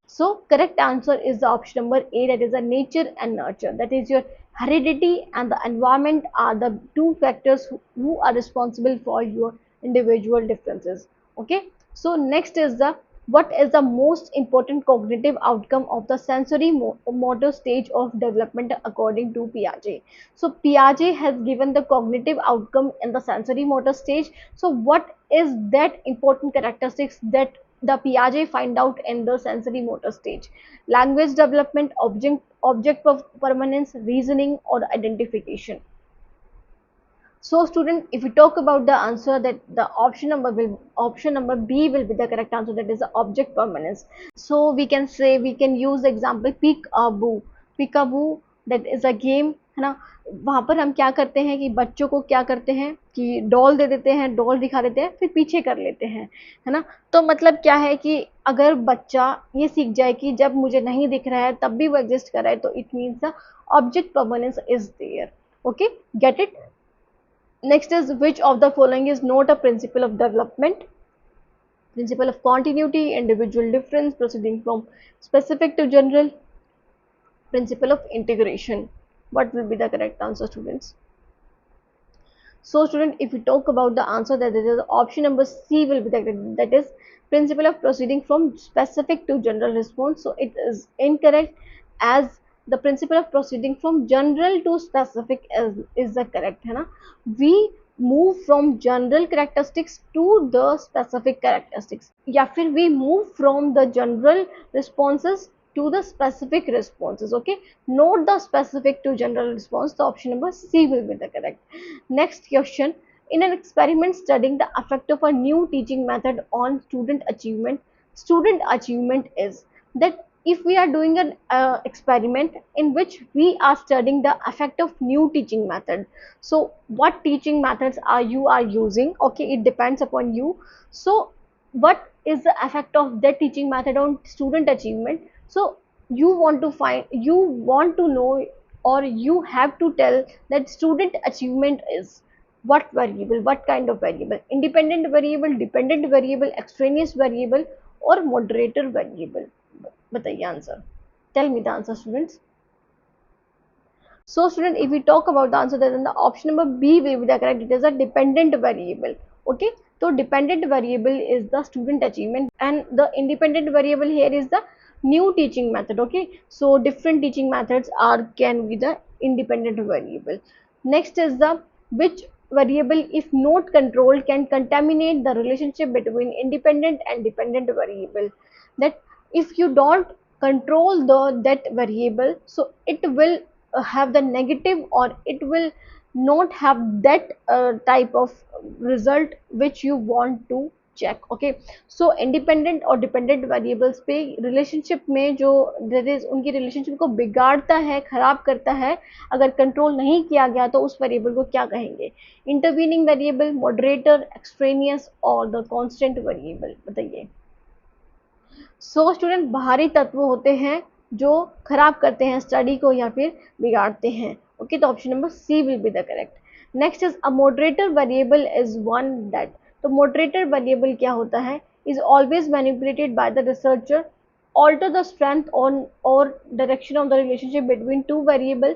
So correct answer is the option number A, that is a nature and nurture. That is your heredity and the environment are the two factors who are responsible for your individual differences. Okay. So next is the, what is the most important cognitive outcome of the sensory motor stage of development according to Piaget. So Piaget has given the cognitive outcome in the sensory motor stage. So what is that important characteristics that the Piaget find out in the sensory motor stage? Language development, object of permanence, reasoning, or identification. So student, if we talk about the answer, that the option number B will be the correct answer, that is the object permanence. So we can say, we can use the example peekaboo. Peekaboo, that is a game, है ना. वहाँ पर हम क्या करते हैं कि बच्चों को क्या करते हैं कि डॉल दे देते हैं, डॉल दिखा देते हैं, फिर पीछे कर लेते हैं, है ना. तो मतलब क्या है कि अगर बच्चा ये सीख जाए कि जब मुझे नहीं दिख रहा है तब भी वो एग्जिस्ट कर रहा है, तो it means the object permanence is there. Okay, get it. Next is, which of the following is not a principle of development? Principle of continuity, individual difference, proceeding from specific to general, principle of integration. What will be the correct answer, students? So student, if we talk about the answer, that is option number C will be the correct, that is principle of proceeding from specific to general response. So it is incorrect, as the principle of proceeding from general to specific is the correct, है ना. We move from general characteristics to the specific characteristics, या फिर we move from the general responses to the specific responses. Okay, not the specific to general response. The option number C will be the correct. Next question, in an experiment studying the effect of a new teaching method on student achievement is that if we are doing an experiment in which we are studying the effect of new teaching method, so what teaching methods are using? Okay, it depends upon you. So what is the effect of that teaching method on student achievement? So you want to know, or you have to tell that student achievement is what variable, what kind of variable? Independent variable, dependent variable, extraneous variable, or moderator variable? बताइए answer. Tell me the answer, students. So student, if we talk about the answer, then the option number B will be the correct. It is a dependent variable. Okay, so dependent variable is the student achievement, and the independent variable here is the new teaching method. Okay, so different teaching methods are can be the independent variable. Next is the, which variable, if not controlled, can contaminate the relationship between independent and dependent variable? That if you don't control that variable, so it will have the negative, or it will not have that type of result which you want to check. Okay, so independent और dependent variables पे relationship में जो that is उनकी relationship को बिगाड़ता है, खराब करता है, अगर control नहीं किया गया तो उस variable को क्या कहेंगे? Intervening variable, moderator, extraneous और the constant variable? बताइए. सो स्टूडेंट, बाहरी तत्व होते हैं जो खराब करते हैं स्टडी को या फिर बिगाड़ते हैं. ओके, तो option number C will be the correct. Next is, a moderator variable is one that. तो मॉडरेटर वेरिएबल क्या होता है? Is always manipulated by the researcher, alter the strength on or direction of the relationship between two variable,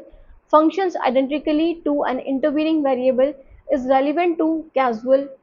functions identically to an intervening variable, is relevant to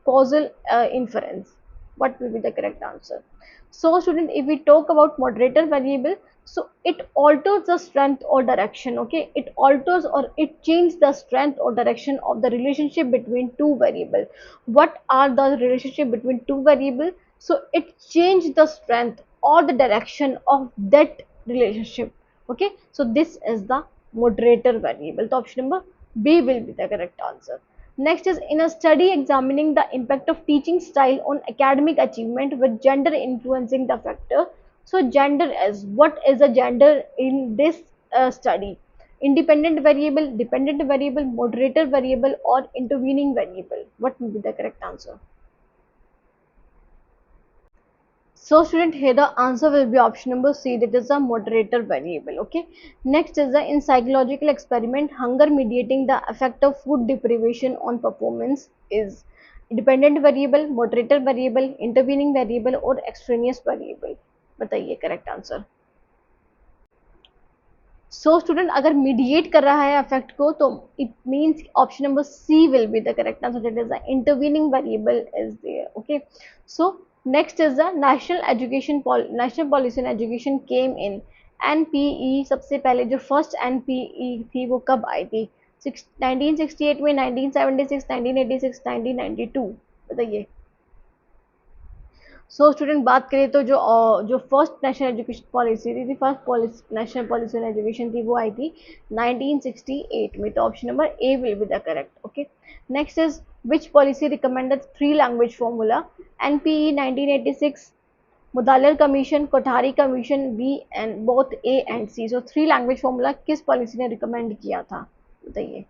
causal inference. What will be the correct answer? So student, if we talk about moderator variable, so it alters the strength or direction. Okay, it alters or it changes the strength or direction of the relationship between two variables. What are the relationship between two variables? So it changes the strength or the direction of that relationship. Okay, so this is the moderator variable. So option number B will be the correct answer. Next is, in a study examining the impact of teaching style on academic achievement with gender influencing the factor. So gender is, what is the gender in this study? Independent variable, dependent variable, moderator variable, or intervening variable? What will be the correct answer? So student, here the answer will be option number C, that is a moderator variable. Okay. Next is the, in psychological experiment, hunger mediating the effect of food deprivation on performance is dependent variable, moderator variable, intervening variable, or extraneous variable. बताइए correct answer. So student, अगर mediate कर रहा है effect को, तो it means option number C will be the correct answer. That is the intervening variable is there. Okay. So next is the national policy in education came in NPE. सबसे पहले जो first NPE थी वो कब आई थी? 1968 में, 1976, 1986, 1992? बताइए. सो स्टूडेंट, बात करें तो जो फर्स्ट नेशनल एजुकेशन पॉलिसी थी, first national policy on education थी, वो आई थी 1968 में. तो option number A will be the correct. Okay. Next is, which policy recommended 3 language formula? NPE 1986, Mudaliar commission, Kothari commission, B and both A and C. So 3 language formula किस पॉलिसी ने रिकमेंड किया था? बताइए.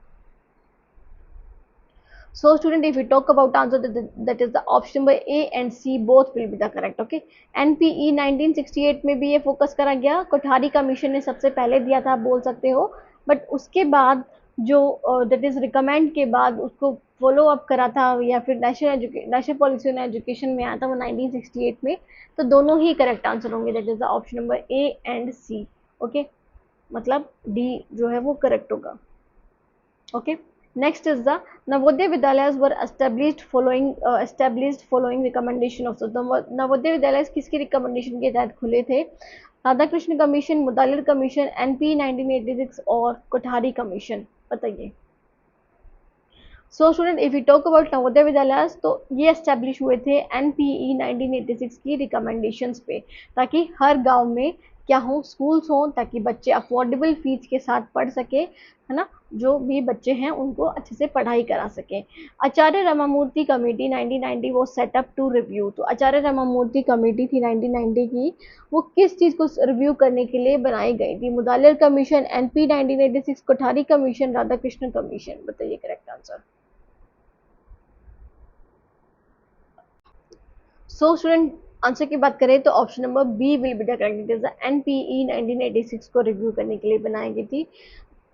So student, if we talk about answer, that is the option number A and C both will be the correct. Okay. NPE 1968 में भी ये फोकस करा गया, कोठारी कमीशन ने सबसे पहले दिया था, आप बोल सकते हो, बट उसके बाद जो दैट इज रिकमेंड के बाद उसको फॉलो अप करा था, या फिर नेशनल पॉलिसी ऑन एजुकेशन में आया था वो 1968 में. तो दोनों ही करेक्ट आंसर होंगे. That is the option number A and C. Okay, मतलब डी जो है वो करेक्ट होगा. Okay. Next is the Navodaya Vidyalaya were established following recommendation of. So Navodaya Vidyalaya किसकी रिकमेंडेशन के तहत खुले थे? Radha Krishna commission, Mudaliar commission, NP 1986 और कोठारी कमीशन? बताइए. So student, if you talk about Navodaya Vidyalaya, तो ये एस्टेब्लिश हुए थे एनपीई 1986 की रिकमेंडेशंस पे, ताकि हर गांव में क्या हो, स्कूल्स हों, ताकि बच्चे अफोर्डेबल फीस के साथ पढ़ सके, है ना, जो भी बच्चे हैं उनको अच्छे से पढ़ाई करा सके. आचार्य रामामूर्ति कमेटी 1990 वो सेटअप टू रिव्यू. तो आचार्य रामामूर्ति कमेटी थी 1990 की, वो किस चीज़ को रिव्यू करने के लिए बनाई गई थी? Mudaliar commission, NP 1986, Kothari commission, Radha Krishna commission? बताइए correct answer. So student, answer की बात करें तो option number B will be the correct. It is the NPE 1986 को रिव्यू करने के लिए बनाई गई थी.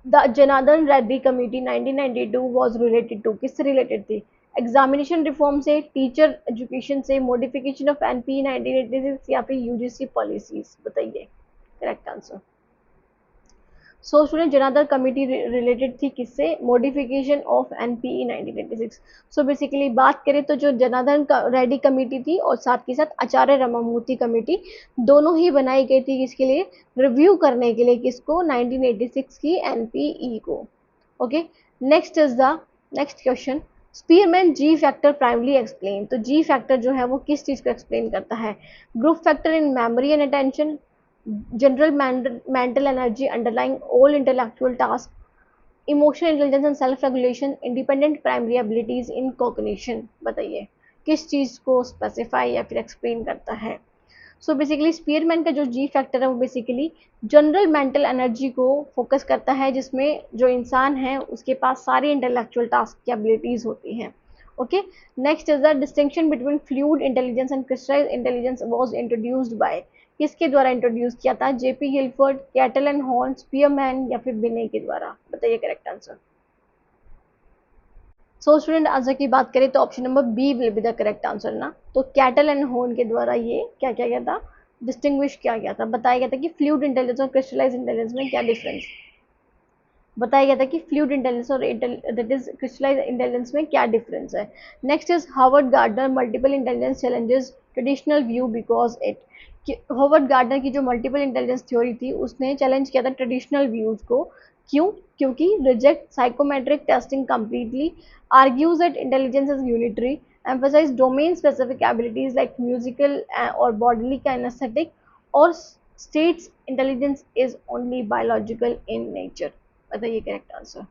The Janardhan Reddy committee 1992 was related to, किससे रिलेटेड थी? एग्जामिनेशन रिफॉर्म से, टीचर एजुकेशन से, मॉडिफिकेशन ऑफ एनपीई 1986, या फिर यूजीसी पॉलिसीज? बताइए correct answer. So student, Janardan committee related थी किससे? Modification of NPE 1986. So basically बात करें तो जो जनार्दन रेड्डी कमेटी थी और साथ के साथ आचार्य रामामूर्ति कमेटी, दोनों ही बनाई गई थी किसके लिए? रिव्यू करने के लिए. किसको? 1986 की एनपीई को. Okay. Next is the next question. Spearman ji factor primarily explain. तो जी फैक्टर जो है वो किस चीज को एक्सप्लेन करता है? Group factor in memory and attention, general mental energy underlying all intellectual tasks, emotional intelligence and self regulation, independent primary abilities in cognition? बताइए किस चीज को स्पेसिफाई या फिर एक्सप्लेन करता है? सो बेसिकली स्पीयरमैन का जो जी फैक्टर है वो बेसिकली जनरल मेंटल एनर्जी को फोकस करता है, जिसमें जो इंसान है उसके पास सारी इंटेलेक्चुअल टास्क की एबिलिटीज होती हैं. Okay. Next is the distinction between fluid intelligence and crystallised intelligence was introduced by, किसके द्वारा इंट्रोड्यूस किया था? JP Guilford, Cattell and Horn, Spearman, या फिर बिने के द्वारा? बताइए correct answer. So student, answer की बात करें तो option number B will be the correct answer ना. तो कैटल एंड हॉर्न के द्वारा ये क्या किया गया था? डिस्टिंग्विश किया गया था, बताया गया था कि फ्लूइड इंटेलिजेंस और क्रिस्टलाइज्ड इंटेलिजेंस में क्या डिफरेंस. बताया गया था कि फ्लूइड इंटेलिजेंस और दैट इज क्रिस्टलाइज इंटेलिजेंस में क्या डिफरेंस है। Next is Harvard gardener multiple intelligence challenges traditional view because it, Harvard gardener की जो मल्टीपल इंटेलिजेंस थ्योरी थी उसने चैलेंज किया था ट्रेडिशनल व्यूज को। क्यों? क्योंकि reject psychometric testing completely, argues that intelligence is unitary, emphasize domain specific abilities like musical or bodily kinesthetic, or states intelligence is only biological in nature। बताइए correct answer.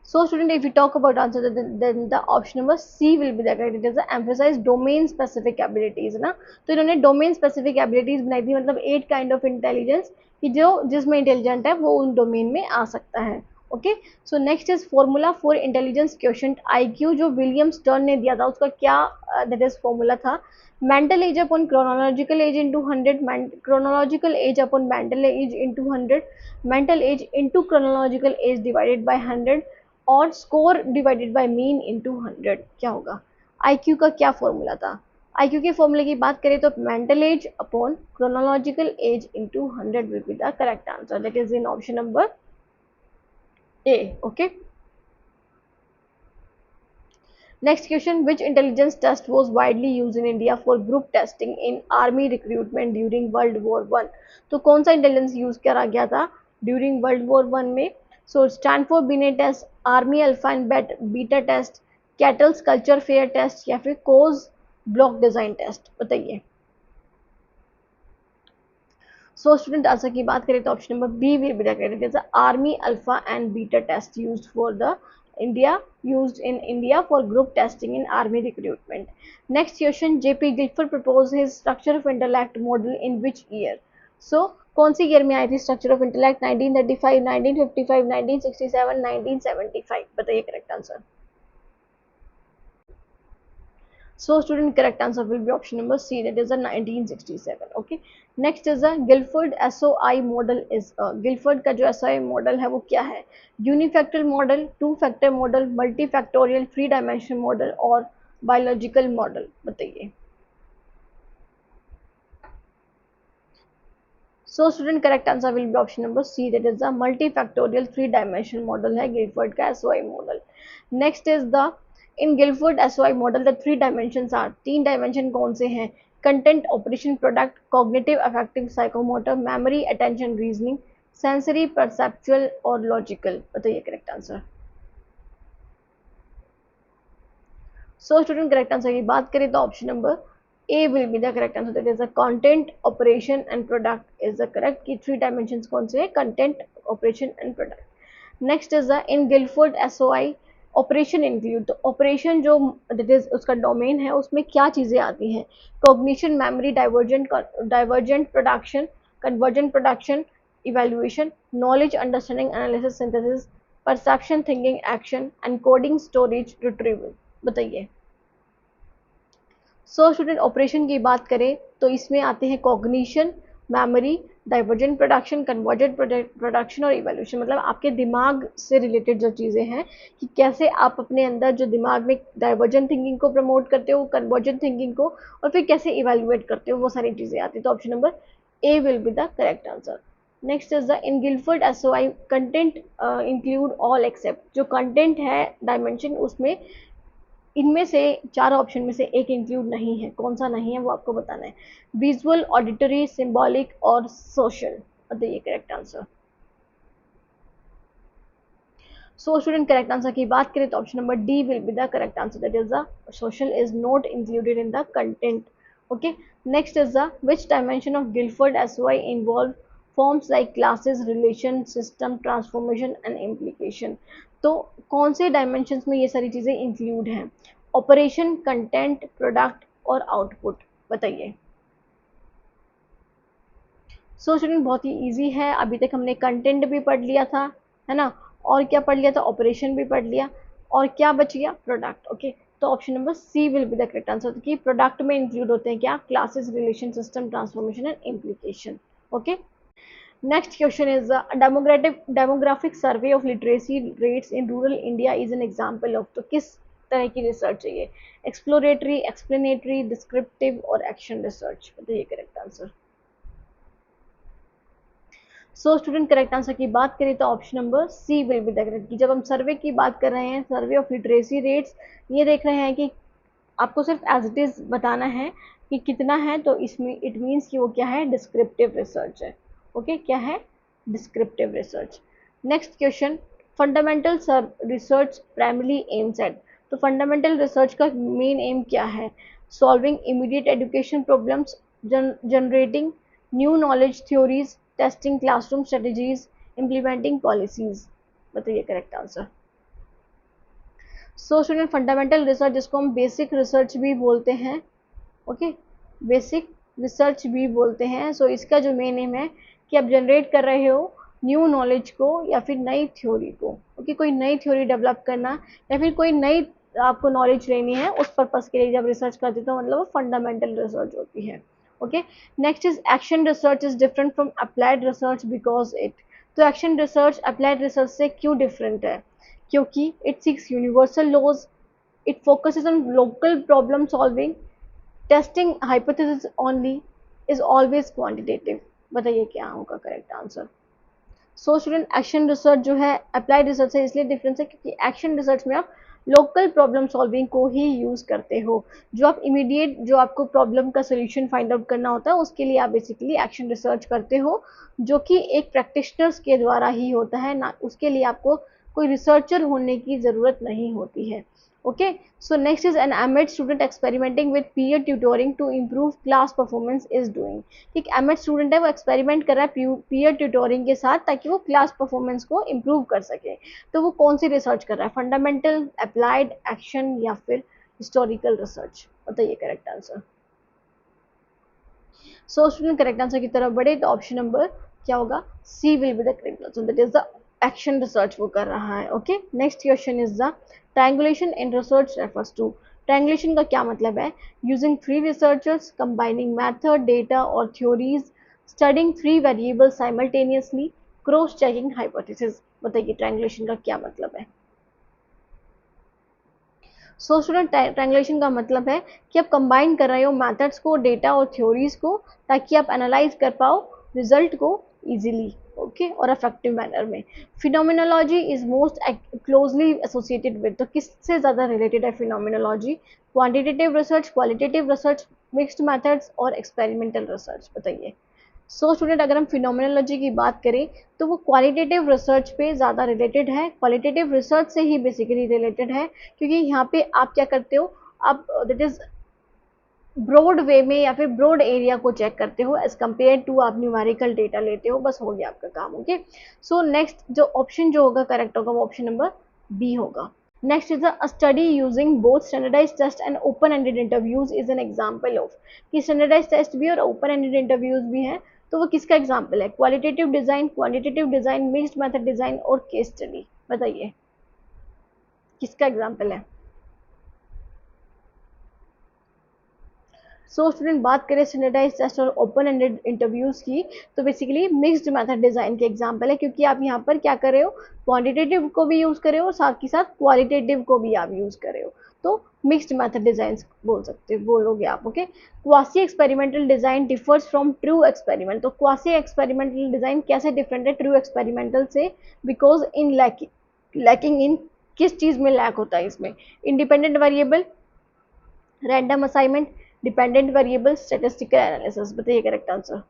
So student, if we talk about answer, then the option number C will be the correct. It is the emphasize domain specific abilities ना, तो इन्होंने domain specific abilities बनाई थी, मतलब 8 kind of intelligence कि जो जिसमें intelligent है वो उन domain में आ सकता है। Okay, so next is formula for intelligence question IQ जो विलियम स्टर्न ने दिया था उसका क्या दैट इज फॉर्मूला था। Mental as upon chronological age into 100, chronological age upon mental as into 100, mental as into chronological age divided by 100, और score divided by mean into 100 क्या होगा। आईक्यू का क्या फॉर्मूला था। आईक्यू के फॉर्मूले की बात करें तो mental as upon chronological age into 100 will be the correct answer, that is in option number A. Okay, next question, which intelligence test was widely used in India for group testing in army recruitment during World War One? तो कौन सा इंटेलिजेंस यूज करा गया था ड्यूरिंग वर्ल्ड वॉर वन में। So Stanford Binet test, army alpha and beta test, Cattell's culture fair test, या फिर कोज ब्लॉक डिजाइन टेस्ट, बताइए। सो स्टूडेंट आंसर की बात करें तो option number B will be the correct, it is army alpha and beta test used for the India, used in India for group testing in army recruitment. Next question, JP Guilford proposed his structure of intellect model in which year? So कौन सी ईयर में आई थी स्ट्रक्चर ऑफ इंटेलेक्ट, 1935, 1955, 1967, 1975, बताइए correct answer. So student, correct answer will be option number C, that is a 1967. Okay, next is a Guilford SOI model is Guilford का जो SOI model है वो क्या है, unifactor model, two factor model, multifactorial three dimension model, और बायोलॉजिकल मॉडल, बताइए। So student, correct answer will be option number C, that is the multifactorial three dimension model है Guilford का SOI model। Next is the in Guilford SOI model the three dimensions are, तीन dimension कौन से हैं, content operation product, cognitive affective psychomotor, memory attention reasoning, sensory perceptual और logical, बताइए correct answer। So student, correct answer की बात करें तो option number A will be the correct answer, that is the content operation and product is the correct, कि three dimensions कौन से हैं, content operation and product। Next is the in Guilford SOI operation include, तो ऑपरेशन जो दैट इज उसका डोमेन है उसमें क्या चीजें आती हैं, cognition, memory, divergent production, convergent production, evaluation, knowledge understanding analysis synthesis, perception thinking action, encoding storage retrieval, बताइए। सो स्टूडेंट, ऑपरेशन की बात करें तो इसमें आते हैं cognition, memory, divergent production, convergent production और इवोल्यूशन, मतलब आपके दिमाग से रिलेटेड जो चीज़ें हैं कि कैसे आप अपने अंदर जो दिमाग में डाइवर्जेंट थिंकिंग को प्रमोट करते हो, कन्वर्जेंट थिंकिंग को, और फिर कैसे इवेल्युएट करते हो, वो सारी चीज़ें आती हैं। तो option number A will be the correct answer. Next is the in Guilford SOI content include all except, जो कंटेंट है डायमेंशन उसमें इनमें से चार ऑप्शन में से एक इंक्लूड नहीं है, कौन सा नहीं है वो आपको बताना है, विजुअल, ऑडिटरी, सिंबॉलिक और सोशल, बताइए correct answer. So student, correct answer की बात करें तो option number D will be the correct answer, that is the social is not included in the content. Okay, next is the which dimension of Guilford SOI involve forms like classes, relation, system, transformation and implication, तो कौन से डायमेंशंस में ये सारी चीजें इंक्लूड हैं, ऑपरेशन, कंटेंट, प्रोडक्ट और आउटपुट, बताइए। सो स्टूडेंट, बहुत ही इजी है, अभी तक हमने कंटेंट भी पढ़ लिया था, है ना, और क्या पढ़ लिया था, ऑपरेशन भी पढ़ लिया, और क्या बच गया, प्रोडक्ट। ओके, तो option number C will be the correct answer, कि प्रोडक्ट में इंक्लूड होते हैं क्या, classes, relation, system, transformation and implication. Okay, next question is demographic survey of literacy rates in rural India is an example of, तो किस तरह की रिसर्च चाहिए, एक्सप्लोरेटरी, एक्सप्लेनेटरी, डिस्क्रिप्टिव और एक्शन रिसर्च, बताइए correct answer. So student correct answer की बात करें तो option number C will be the correct. जब हम सर्वे की बात कर रहे हैं, सर्वे ऑफ लिटरेसी रेट्स, ये देख रहे हैं कि आपको सिर्फ एज इट इज बताना है कि कितना है, तो इसमें इट मीन्स कि वो क्या है, डिस्क्रिप्टिव रिसर्च है। ओके, क्या है, descriptive research. Next question, fundamental research primary aims at. तो फंडामेंटल रिसर्च का मेन एम क्या है, solving immediate education problems, generating new knowledge theories, testing classroom strategies, implementing policies. बताइए correct answer. So student fundamental research, जिसको हम बेसिक रिसर्च भी बोलते हैं, ओके, बेसिक रिसर्च भी बोलते हैं। सो इसका जो मेन एम है कि आप जनरेट कर रहे हो न्यू नॉलेज को या फिर नई थ्योरी को। ओके, कोई नई थ्योरी डेवलप करना या फिर कोई नई आपको नॉलेज लेनी है, उस पर्पज के लिए जब रिसर्च करते हो मतलब वो फंडामेंटल रिसर्च होती है। Okay, next is action research is different from applied research because it. तो एक्शन रिसर्च अप्लाइड रिसर्च से क्यों डिफरेंट है, क्योंकि it seeks universal laws, it focuses on local problem solving, testing hypothesis only, is always quantitative. बताइए क्या होगा correct answer. So student action research जो है अप्लाइड रिसर्च से इसलिए डिफरेंस है क्योंकि एक्शन रिसर्च में आप लोकल प्रॉब्लम सॉल्विंग को ही यूज करते हो। जो आप इमीडिएट जो आपको प्रॉब्लम का सोल्यूशन फाइंड आउट करना होता है उसके लिए आप बेसिकली एक्शन रिसर्च करते हो, जो कि एक प्रैक्टिशनर्स के द्वारा ही होता है ना, उसके लिए आपको कोई रिसर्चर होने की ज़रूरत नहीं होती है। Okay, so next is an MEd student experimenting with peer tutoring to improve class performance is doing. एक एमएड स्टूडेंट है वो एक्सपेरिमेंट कर रहा है पीयर ट्यूटोरिंग के साथ ताकि वो क्लास परफॉर्मेंस को इम्प्रूव कर सके। तो वो कौन सी रिसर्च कर रहा है, फंडामेंटल, अप्लाइड, एक्शन या फिर हिस्टोरिकल रिसर्च। बताइए correct answer. So student correct answer की तरफ बढ़े तो ऑप्शन नंबर क्या होगा, C will be the correct answer, that is the action research वो कर रहा है। Okay, next question is the triangulation in research refers to. Triangulation का क्या मतलब है, using three researchers, combining method, data और theories, studying three variables simultaneously, cross checking hypothesis. बताइए ट्रायंगुलेशन का क्या मतलब है। सो स्टूडेंट ट्रायंगुलेशन का मतलब है कि आप कंबाइन कर रहे हो मैथड्स को, डेटा और थ्योरीज को, ताकि आप एनालाइज कर पाओ रिजल्ट को इजीली, ओके, और इफेक्टिव मैनर में। Phenomenology is most closely associated with, तो किससे ज़्यादा रिलेटेड है phenomenology, quantitative research, qualitative research, mixed methods और एक्सपेरिमेंटल रिसर्च। बताइए। सो स्टूडेंट अगर हम फिनोमिनोलॉजी की बात करें तो वो क्वालिटेटिव रिसर्च पे ज़्यादा रिलेटेड है, क्वालिटेटिव रिसर्च से ही बेसिकली रिलेटेड है, क्योंकि यहाँ पे आप क्या करते हो, आप दैट इज ब्रॉड वे में या फिर ब्रॉड एरिया को चेक करते हो एज कम्पेयर टू आप न्यूमेरिकल डेटा लेते हो, बस हो गया आपका काम। ओके, सो नेक्स्ट जो ऑप्शन जो होगा करेक्ट होगा वो ऑप्शन नंबर बी होगा। Next is a study using both standardised test and open ended interviews is an example of, कि स्टैंडर्डाइज्ड टेस्ट भी और ओपन एंडेड इंटरव्यूज भी हैं, तो वो किसका एग्जांपल है, qualitative design, quantitative design, mixed method design और केस स्टडी। बताइए किसका एग्जांपल है। सो स्टूडेंट बात करें स्टैंडर्डाइज्ड टेस्ट और ओपन एंडेड इंटरव्यूज की, तो बेसिकली मिक्स्ड मेथड डिजाइन के एग्जांपल है, क्योंकि आप यहाँ पर क्या कर रहे हो, क्वांटिटेटिव को भी यूज कर रहे हो और साथ ही साथ क्वालिटेटिव को भी आप यूज कर रहे हो, तो मिक्स्ड मेथड डिजाइन बोल सकते बोलोगे आप। Okay, quasi experimental design differs from true experiment. तो क्वासी एक्सपेरिमेंटल डिजाइन कैसे डिफरेंट है ट्रू एक्सपेरिमेंटल से, बिकॉज इन लैकिंग इन, किस चीज में लैक होता है इसमें, independent variable, random assignment, dependent variable, statistical analysis. बताइए करेक्ट आंसर।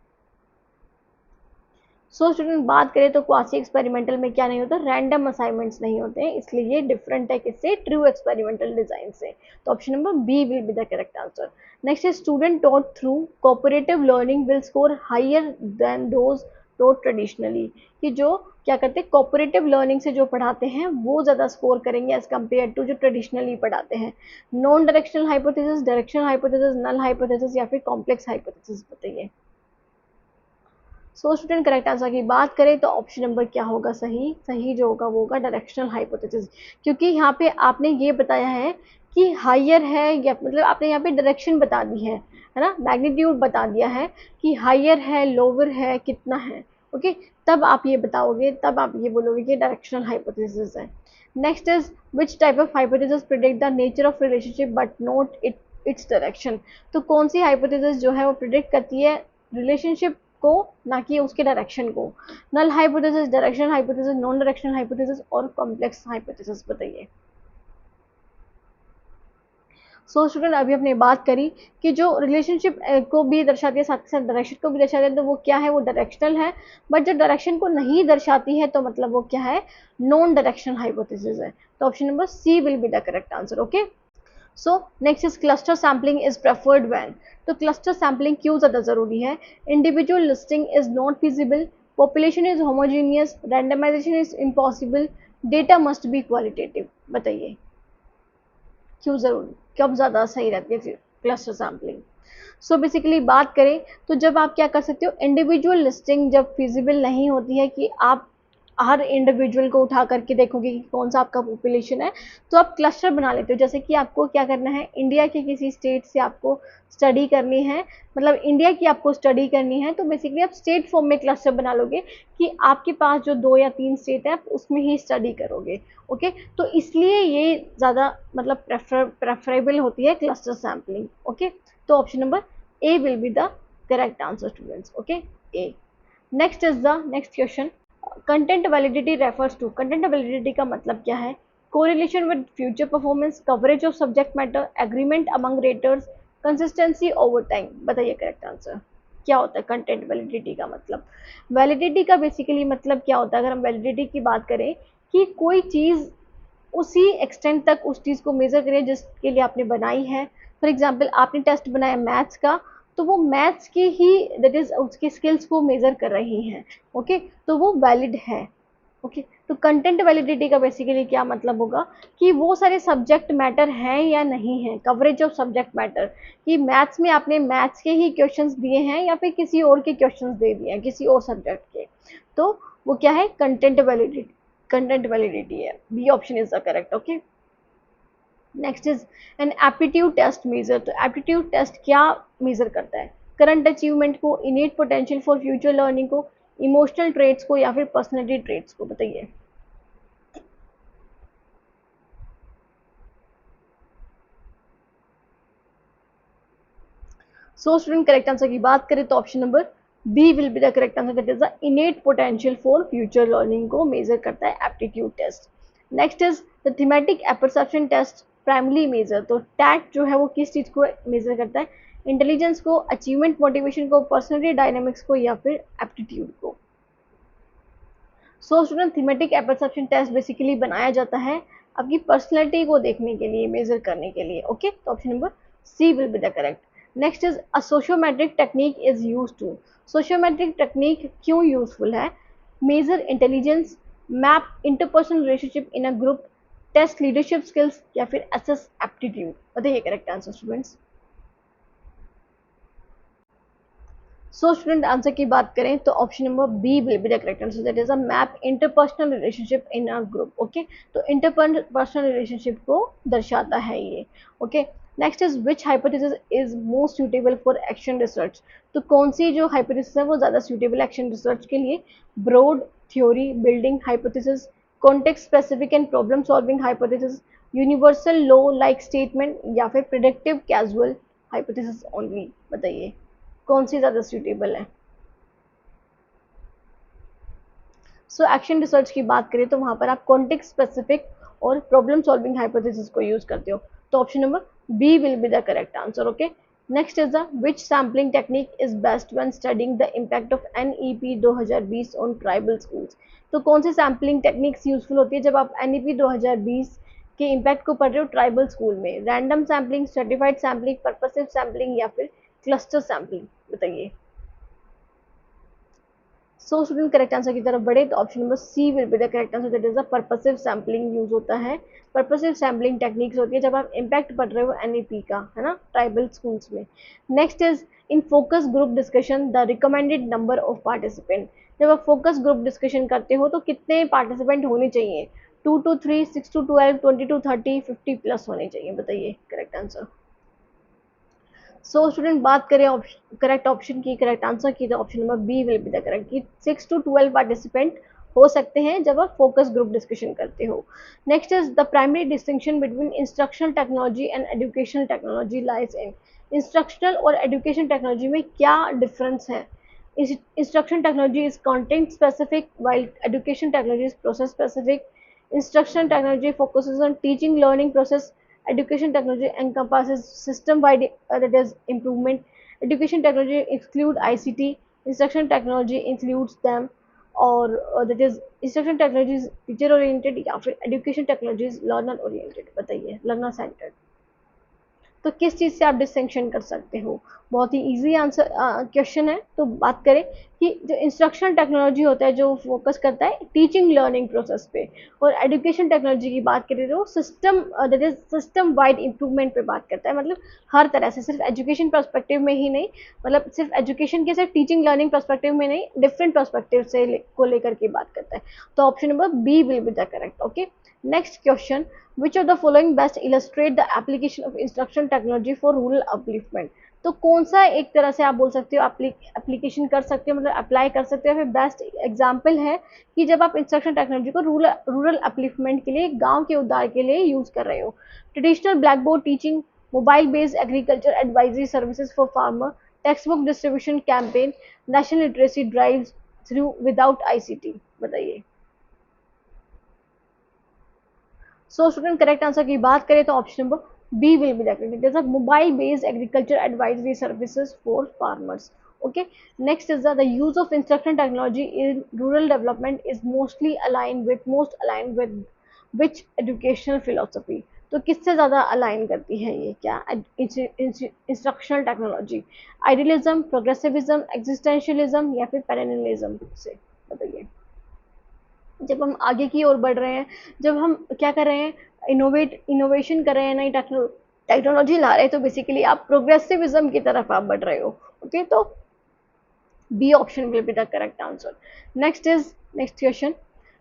सो स्टूडेंट बात करें तो क्वासी एक्सपेरिमेंटल में क्या नहीं होता, रैंडम असाइनमेंट्स नहीं होते हैं, इसलिए ये डिफरेंट है किससे, ट्रू एक्सपेरिमेंटल डिजाइन से। तो option number B will be the correct answer. Next is student taught through cooperative learning will score higher than those taught traditionally, कि जो क्या करते हैं कोऑपरेटिव लर्निंग से जो पढ़ाते हैं वो ज़्यादा स्कोर करेंगे एज कम्पेयर टू जो ट्रेडिशनली पढ़ाते हैं। Non directional hypothesis, directional hypothesis, null hypothesis या फिर कॉम्प्लेक्स हाइपोथेसिस। बताइए। सो स्टूडेंट करेक्ट आंसर की बात करें तो ऑप्शन नंबर क्या होगा सही, सही जो होगा वो होगा डायरेक्शनल हाइपोथेसिस, क्योंकि यहाँ पे आपने ये बताया है कि हायर है, या मतलब आपने यहाँ पे डायरेक्शन बता दी है ना, मैग्नीट्यूड बता दिया है कि हायर है, लोअर है, कितना है। ओके, तब आप ये बताओगे, तब आप ये बोलोगे कि डायरेक्शनल हाइपोथेसिस है। Next is which type of hypothesis predict the nature of relationship but not its direction. तो कौन सी हाइपोथेसिस जो है वो प्रिडिक्ट करती है रिलेशनशिप को, ना कि उसके डायरेक्शन को। Null hypothesis, directional hypothesis, non directional hypothesis और कॉम्प्लेक्स हाइपोथेसिस बताइए। सो स्टूडेंट अभी अपने बात करी कि जो रिलेशनशिप को भी दर्शाती है साथ के साथ डायरेक्शन को भी दर्शाती है, तो वो क्या है, वो डायरेक्शनल है। बट जो डायरेक्शन को नहीं दर्शाती है तो मतलब वो क्या है, नॉन डायरेक्शनल हाइपोथेसिस है। तो option number C will be the correct answer. Okay, so next is cluster sampling is preferred when. तो क्लस्टर सैम्पलिंग क्यों ज़्यादा ज़रूरी है? Individual listing is not feasible, population is homogeneous, randomisation is impossible, data must be qualitative. बताइए क्यों ज़रूरी, कब ज़्यादा सही रहती है क्लस्टर सैम्पलिंग? सो बेसिकली बात करें तो जब आप क्या कर सकते हो, इंडिविजुअल लिस्टिंग जब फिजिबल नहीं होती है कि आप हर इंडिविजुअल को उठा करके देखोगे कि कौन सा आपका पॉपुलेशन है, तो आप क्लस्टर बना लेते हो। जैसे कि आपको क्या करना है, इंडिया के किसी स्टेट से आपको स्टडी करनी है, मतलब इंडिया की आपको स्टडी करनी है, तो बेसिकली आप स्टेट फॉर्म में क्लस्टर बना लोगे कि आपके पास जो 2 या 3 स्टेट है आप उसमें ही स्टडी करोगे। ओके, तो इसलिए ये ज़्यादा मतलब प्रेफरेबल होती है क्लस्टर सैम्पलिंग। ओके, तो option number A will be the correct answer, students. Okay, A. Next is the next question. Content validity refers to, content validity का मतलब क्या है? Correlation with future performance, coverage of subject matter, agreement among raters, consistency over time. बताइए करेक्ट आंसर क्या होता है कंटेंट वैलिडिटी का मतलब? वैलिडिटी का बेसिकली मतलब क्या होता है, अगर हम वैलिडिटी की बात करें कि कोई चीज़ उसी एक्सटेंट तक उस चीज़ को मेज़र करें जिसके लिए आपने बनाई है। फॉर एग्जांपल आपने टेस्ट बनाया मैथ्स का, तो वो मैथ्स की ही दैट इज़ उसकी स्किल्स को मेज़र कर रही हैं। ओके, तो वो वैलिड है। ओके, तो कंटेंट वैलिडिटी का बेसिकली क्या मतलब होगा कि वो सारे सब्जेक्ट मैटर हैं या नहीं है, कवरेज ऑफ सब्जेक्ट मैटर, कि मैथ्स में आपने मैथ्स के ही क्वेश्चंस दिए हैं या फिर किसी और के क्वेश्चंस दे दिए हैं किसी और सब्जेक्ट के, तो वो क्या है, कंटेंट वैलिडिटी, कंटेंट वैलिडिटी है। B option is the correct. Okay, next is an aptitude test measure. तो एप्टीट्यूड टेस्ट क्या मेजर करता है? करंट अचीवमेंट को, innate potential for future learning को, इमोशनल ट्रेट्स को या फिर पर्सनैलिटी ट्रेट्स को? बताइए। सो स्टूडेंट करेक्ट आंसर की बात करें तो option number B will be the correct answer, that is the innate potential for future learning को मेजर करता है aptitude test. Next is the thematic apperception test primary measure. तो टैट जो है वो किस चीज को मेजर करता है? इंटेलिजेंस को, अचीवमेंट मोटिवेशन को, पर्सनैलिटी डायनामिक्स को या फिर एप्टीट्यूड को? So student thematic apperception test basically बनाया जाता है आपकी पर्सनैलिटी को देखने के लिए, मेजर करने के लिए। ओके, तो option number C will be the correct. Next is a sociometric technique is use to. Sociometric technique क्यों यूजफुल है? Measure intelligence, map interpersonal relationship in a group, test leadership skills या फिर असेस एप्टीट्यूड? बताइए correct answer students. So student answer की बात करें तो option number B will be the correct answer, that is a map interpersonal relationship in a group. Okay, तो इंटरपर्सनल रिलेशनशिप को दर्शाता है ये। Okay, next is which hypothesis is most suitable for action research. तो कौन सी जो हाइपोथेसिस है वो ज़्यादा सूटेबल एक्शन रिसर्च के लिए? Broad theory building hypothesis, context specific and problem solving hypothesis, universal law like statement या फिर प्रिडिक्टिव कैजुअल हाइपोथेसिस ओनली? बताइए कौन सी ज़्यादा सूटेबल है? सो एक्शन रिसर्च की बात करें तो वहां पर आप कॉन्टेक्स्ट स्पेसिफिक और प्रॉब्लम सॉल्विंग हाइपोथेसिस को यूज करते हो, तो option number B will be the correct answer. Okay, next is the which sampling technique is best when studying the impact of NEP 2020 on tribal schools. तो कौन सी सैम्पलिंग टेक्निक्स यूजफुल होती है जब आप एनईपी 2020 के इम्पैक्ट को पढ़ रहे हो ट्राइबल स्कूल में? Random sampling, certified sampling, purposive sampling या फिर क्लस्टर सैम्पलिंग? बताइए। सो स्टूडेंट करेक्ट आंसर की तरफ बढ़े तो option number C will be the correct answer, that is the purposive sampling use होता है। पर्पसिव सैम्पलिंग टेक्निक्स होती है जब आप इम्पैक्ट पढ़ रहे हो एनईपी का, है ना, ट्राइबल स्कूल्स में। Next is in focus group discussion the recommended number of participant. जब आप फोकस ग्रुप डिस्कशन करते हो तो कितने पार्टिसिपेंट होने चाहिए? 2 to 3, 6 to 12, 20 to 30, 50 प्लस होने चाहिए? बताइए करेक्ट आंसर। सो स्टूडेंट बात करें करेक्ट ऑप्शन की, करेक्ट आंसर की, तो option number B will be the correct, कि 6 to 12 पार्टिसिपेंट हो सकते हैं जब आप फोकस ग्रुप डिस्कशन करते हो। Next is the primary distinction between instructional technology and educational technology lies in. Instructional और एजुकेशन टेक्नोलॉजी में क्या डिफरेंस है? Instruction technology is content specific, while education technology is process specific. Instruction technology focuses on teaching learning process. Education technology encompasses system wide that is improvement. Education technology exclude ICT. Instruction technology includes them, और that is instruction technology is teacher oriented या फिर education technology is learner oriented. बताइए, learner centered. तो किस चीज़ से आप डिस्टिंक्शन कर सकते हो? बहुत ही ईजी आंसर क्वेश्चन है। तो बात करें कि जो इंस्ट्रक्शनल टेक्नोलॉजी होता है जो फोकस करता है टीचिंग लर्निंग प्रोसेस पे, और एजुकेशन टेक्नोलॉजी की बात करें तो system that is system wide improvement पे बात करता है। मतलब हर तरह से, सिर्फ एजुकेशन पर्सपेक्टिव में ही नहीं, मतलब सिर्फ एजुकेशन के सिर्फ टीचिंग लर्निंग पर्सपेक्टिव में नहीं, डिफरेंट पर्सपेक्टिव से को लेकर के बात करता है। तो option number B will be the correct. Okay, next question, which of the following best illustrate the application of instruction technology for rural upliftment? तो कौन सा एक तरह से आप बोल सकते हो एप्लीकेशन कर सकते हो, मतलब अप्लाई कर सकते हो, फिर बेस्ट एग्जांपल है कि जब आप इंस्ट्रक्शन टेक्नोलॉजी को रूरल अपलिफ्टमेंट के लिए, गांव के उद्धार के लिए यूज कर रहे हो। Traditional black board teaching, mobile based agriculture advisory services for farmer, text book distribution campaign, national literacy drives through without ICT। बताइए। सो स्टूडेंट, करेक्ट आंसर की बात करें तो option number B will be the correct. जैसा mobile based agriculture advisory services for farmers. Okay, next is the use of instruction technology in rural development is most align with which educational philosophy. तो किससे ज्यादा अलाइन करती है ये क्या instructional technology? Idealism, progressivism, existentialism या फिर पैरेललिज्म से? बताइए। जब हम आगे की ओर बढ़ रहे हैं, जब हम क्या कर रहे हैं, इनोवेशन कर रहे हैं, नई टेक्नोलॉजी ला रहे हैं, तो बेसिकली आप प्रोग्रेसिविज्म की तरफ आप बढ़ रहे हो। ओके, तो B option will be the correct answer. Next question,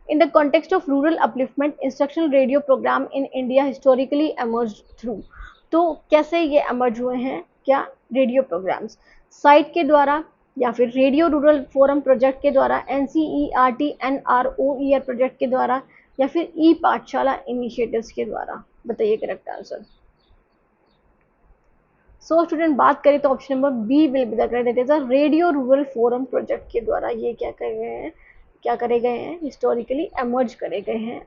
in the context of rural upliftment, instructional radio program in India historically emerged through। तो कैसे ये emerge हुए हैं क्या रेडियो प्रोग्राम्स? साइट के द्वारा, या फिर रेडियो रूरल फोरम प्रोजेक्ट के द्वारा, NCERT NROER प्रोजेक्ट के द्वारा, या फिर पाठशाला इनिशिएटिव्स के द्वारा? बताइए करेक्ट आंसर। सो स्टूडेंट, बात करें तो option number B will be the correct, that is a radio rural forum project के द्वारा ये क्या करे गए हैं, हिस्टोरिकली एमर्ज करे गए हैं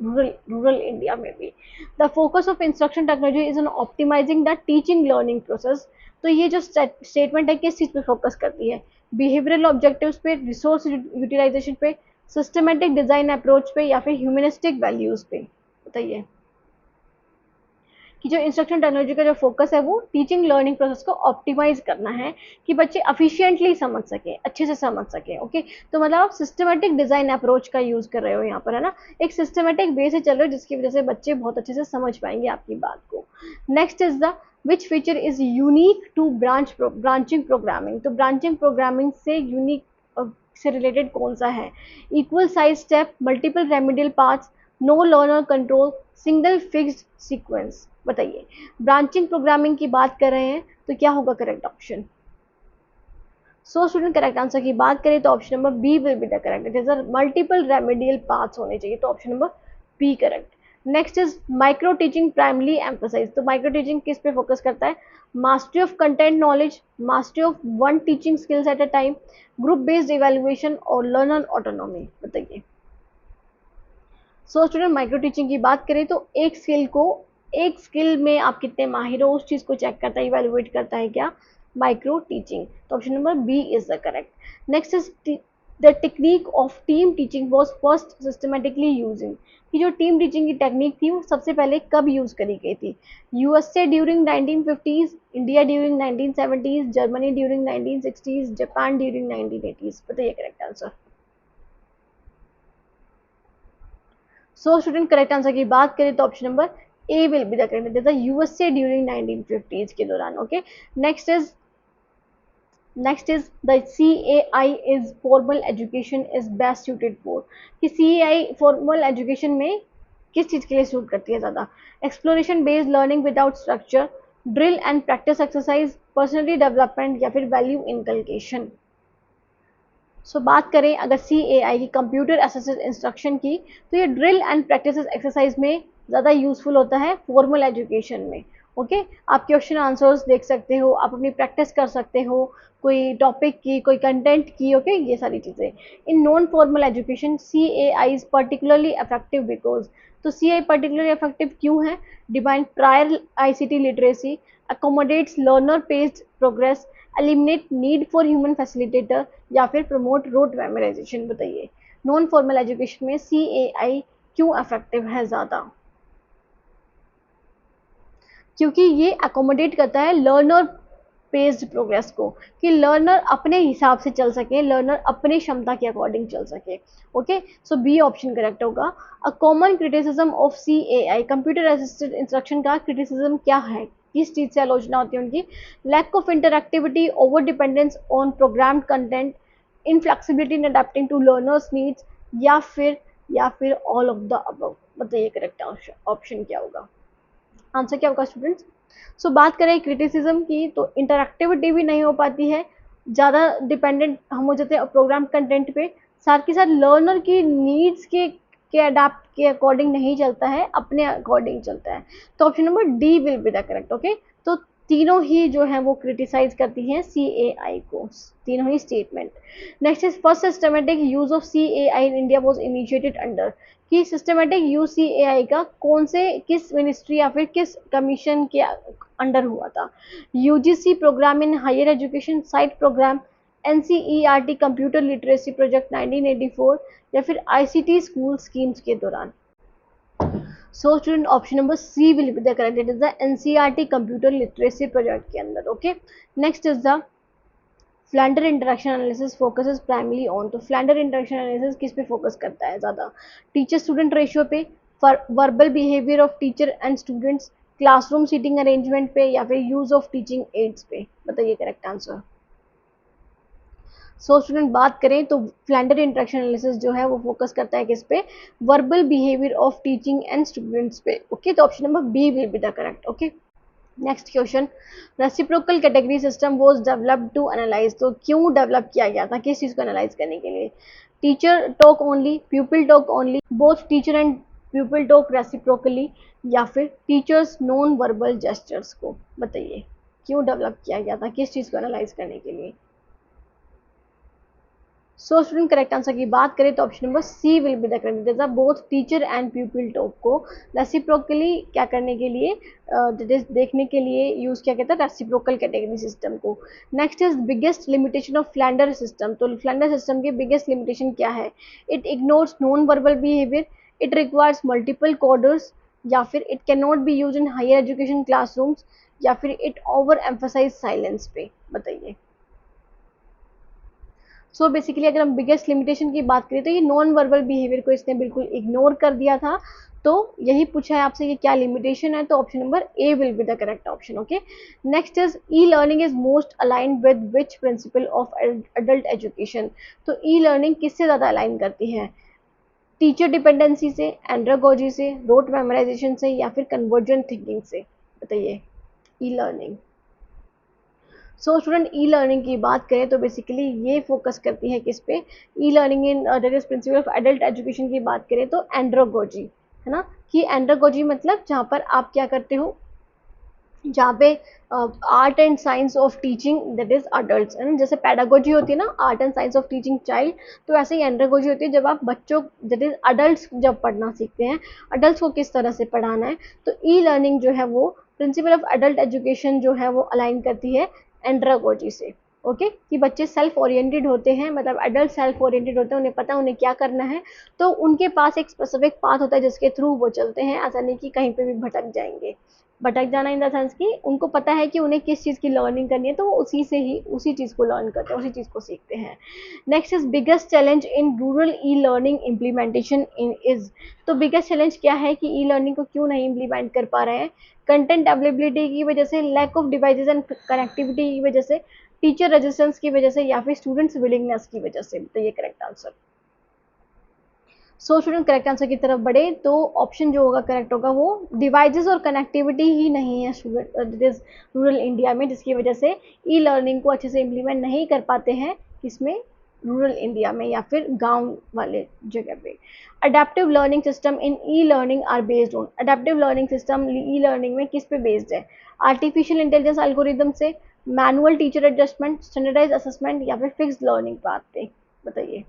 रूरल इंडिया में भी। The focus of instruction technology is on optimising the teaching learning process. तो ये जो स्टेटमेंट है किस चीज़ पे फोकस करती है? बिहेवियरल ऑब्जेक्टिव्स पे, रिसोर्स यूटिलाइजेशन पे, सिस्टमेटिक डिजाइन अप्रोच पे, या फिर ह्यूमनिस्टिक वैल्यूज पे? बताइए कि जो इंस्ट्रक्शन टेक्नोलॉजी का जो फोकस है वो टीचिंग लर्निंग प्रोसेस को ऑप्टिमाइज करना है कि बच्चे अफिशिएंटली समझ सकें, अच्छे से समझ सकें। ओके, तो मतलब आप सिस्टमेटिक डिजाइन अप्रोच का यूज कर रहे हो यहाँ पर, है ना, एक सिस्टमेटिक वे से चल रहे हो जिसकी वजह से बच्चे बहुत अच्छे से समझ पाएंगे आपकी बात को। Next is the which feature is unique to branching programming. तो ब्रांचिंग प्रोग्रामिंग से यूनिक से रिलेटेड कौन सा है? Equal size step, multiple remedial paths, no learner control, single fixed sequence? बताइए। ब्रांचिंग प्रोग्रामिंग की बात कर रहे हैं तो क्या होगा correct option? So student, correct answer की बात करें तो option number B will be the correct, it is multiple remedial paths होने चाहिए, तो option number B correct. Next is micro teaching primarily emphasise. तो माइक्रो टीचिंग किस पे फोकस करता है? Mastery of content knowledge, mastery of one teaching skills at a time, group based evaluation और लर्नर ऑटोनॉमी? बताइए। सो स्टूडेंट, माइक्रो टीचिंग की बात करें तो एक स्किल में आप कितने माहिर हो उस चीज को चेक करता है, इवेलुएट करता है क्या? Micro teaching. तो option number B is the correct. Next is the technique of team teaching was first systematically using. कि जो टीम टीचिंग की टेक्निक थी वो सबसे पहले कब यूज करी गई थी? USA during 1950s, India during 1970s, Germany during 1960s, Japan during 1980s? बताइए correct answer. So student, correct answer की बात करें तो option number A will be the correct, that is USA during 1950s के दौरान। Okay, next is the CAI is formal education is best suited for. कि CAI फॉर्मल एजुकेशन में किस चीज के लिए सूट करती है ज्यादा? Exploration based learning without structure, drill and practice exercise, personality development, या फिर वैल्यू इनकलकेशन? सो बात करें अगर CAI की, कंप्यूटर असिस्टेड इंस्ट्रक्शन की, तो ये ड्रिल एंड प्रैक्टिस एक्सरसाइज में ज़्यादा यूजफुल होता है फॉर्मल एजुकेशन में। ओके, आप क्वेश्चन आंसर्स देख सकते हो, आप अपनी प्रैक्टिस कर सकते हो, कोई टॉपिक की, कोई कंटेंट की, ओके, ये सारी चीज़ें। In non formal education C A I is particularly effective because, तो सी आई पर्टिकुलरली इफेक्टिव क्यों है? Demand prior I C T literacy, accommodates learner paced progress, eliminate need for human facilitator, या फिर promote rote memorization। बताइए नॉन फॉर्मल एजुकेशन में सी ए आई क्यों इफेक्टिव है ज़्यादा? क्योंकि ये अकोमोडेट करता है लर्नर पेस्ड प्रोग्रेस को, कि लर्नर अपने हिसाब से चल सके, लर्नर अपने क्षमता के अकॉर्डिंग चल सके। Okay, so B option correct होगा। A common criticism of C A I, computer assisted instruction का क्रिटिसिज्म क्या है, किस चीज़ से आलोचना होती है उनकी? Lack of interactivity, over dependence on programmed content, inflexibility in adapting to learners needs, या फिर ऑल ऑफ द अबव। बताइए करेक्ट ऑप्शन क्या होगा, आंसर क्या होगा स्टूडेंट्स? सो बात करें क्रिटिसिज्म की, तो इंटरएक्टिविटी भी नहीं हो पाती है, ज़्यादा डिपेंडेंट हम हो जाते हैं प्रोग्राम कंटेंट पे, साथ के साथ लर्नर की नीड्स के अडाप्ट के अकॉर्डिंग नहीं चलता है, अपने अकॉर्डिंग चलता है। तो option number D will be the correct. Okay, तो तीनों ही जो है वो क्रिटिसाइज करती हैं सी ए आई को, तीनों ही statement. Next is first systematic use of C A I in India was initiated under, कि systematic use C A I का कौन से, किस मिनिस्ट्री या फिर किस कमीशन के अंडर हुआ था? UGC programme in higher education SITE programme, NCERT computer literacy project 1984, या फिर आईसीटी स्कूल स्कीम्स के दौरान? So student option number C will be the correct, it is the NCERT computer literacy project के अंदर। Okay, next is the Flander interaction analysis focuses primary on, तो फ्लैंडर इंटरेक्शन एनालिसिस किस पे फोकस करता है ज़्यादा? टीचर स्टूडेंट रेशियो पे, verbal behaviour of teacher and students, classroom seating arrangement पे, या फिर यूज ऑफ टीचिंग एड्स पे? बताइए करेक्ट आंसर। सो स्टूडेंट बात करें तो फ्लैंडर इंटरेक्शन एनालिसिस जो है वो फोकस करता है किस पे? Verbal behaviour of teaching and students पे। ओके, तो option number B will be the correct. Okay, next question, reciprocal category system was developed to analyse, तो क्यों डेवलप किया गया था, किस चीज़ को एनालाइज करने के लिए? Teacher talk only, प्यूपिल talk only, both teacher and pupil talk reciprocally, या फिर टीचर्स नॉन वर्बल जेस्चर्स को? बताइए क्यों डेवलप किया गया था, किस चीज़ को एनालाइज करने के लिए? सो स्टूडेंट करेक्ट आंसर की बात करें तो option number C will be the correct, जैसा both teacher and pupil talk को रेसिप्रोकली क्या करने के लिए, देखने के लिए यूज किया गया था रेसिप्रोकल कैटेगरी सिस्टम को। Next is biggest limitation of Flander system, तो फ्लैंडर सिस्टम की बिगेस्ट लिमिटेशन क्या है? It ignores non verbal behaviour, it requires multiple coders, या फिर it can not be use in higher education classrooms, या फिर इट ओवर एम्फोसाइज साइलेंस पे? बताइए। सो बेसिकली अगर हम बिगेस्ट लिमिटेशन की बात करें तो ये नॉन वर्बल बिहेवियर को इसने बिल्कुल इग्नोर कर दिया था, तो यही पूछा है आपसे ये क्या लिमिटेशन है, तो option number A will be the correct option. Okay, next is E learning is most aligned with which principle of adult education, तो ई लर्निंग किससे ज़्यादा अलाइन करती है? टीचर डिपेंडेंसी से, एंड्रागोजी से, रोट मेमोराइजेशन से, या फिर कन्वर्जेंट थिंकिंग से? बताइए e learning. So student e learning की बात करें तो बेसिकली ये फोकस करती है किस पे? E learning in that is principle of adult education की बात करें तो एंड्रोगोजी, है ना, कि एंड्रोगोजी मतलब जहाँ पर आप क्या करते हो, जहाँ पे art and science of teaching that is adult, है ना, जैसे पैडागोजी होती है ना, art and science of teaching child, तो ऐसे ही एंड्रोगोजी होती है जब आप बच्चों दैट इज अडल्ट जब पढ़ना सीखते हैं, अडल्ट को किस तरह से पढ़ाना है, तो ई लर्निंग जो है वो प्रिंसिपल ऑफ एडल्ट एजुकेशन जो है वो अलाइन करती है एंड्रागोजी से। ओके, कि बच्चे सेल्फ ओरिएंटेड होते हैं, मतलब एडल्ट सेल्फ ओरिएंटेड होते हैं, उन्हें पता है उन्हें क्या करना है, तो उनके पास एक स्पेसिफिक पाथ होता है जिसके थ्रू वो चलते हैं, ऐसा नहीं कि कहीं पे भी भटक जाएंगे। भटक जाना इन द सेंस कि उनको पता है कि उन्हें किस चीज़ की लर्निंग करनी है, तो वो उसी से ही उसी चीज़ को लर्न करते हैं, उसी चीज़ को सीखते हैं। Next is biggest challenge in rural e learning implementation in is, तो बिगेस्ट चैलेंज क्या है कि ई लर्निंग को क्यों नहीं इम्प्लीमेंट कर पा रहे हैं? कंटेंट अवेलेबिलिटी की वजह से, lack of devices and connectivity की वजह से, टीचर रेजिस्टेंस की वजह से, या फिर स्टूडेंट्स विलिंगनेस की वजह से? तो ये correct answer. So student correct answer की तरफ बढ़े तो ऑप्शन जो होगा करेक्ट होगा वो डिवाइसेस और कनेक्टिविटी ही नहीं है स्टूडेंट इज रूरल इंडिया में, जिसकी वजह से ई लर्निंग को अच्छे से इम्प्लीमेंट नहीं कर पाते हैं, किसमें? रूरल इंडिया में या फिर गांव वाले जगह पे। Adaptive learning system in e learning are based on, adaptive learning system e learning में किस पे बेस्ड है? आर्टिफिशियल इंटेलिजेंस एल्गोरिदम से, manual teacher adjustment, standardise assessment या फिर फिक्स्ड लर्निंग पाथ पे, बताइए।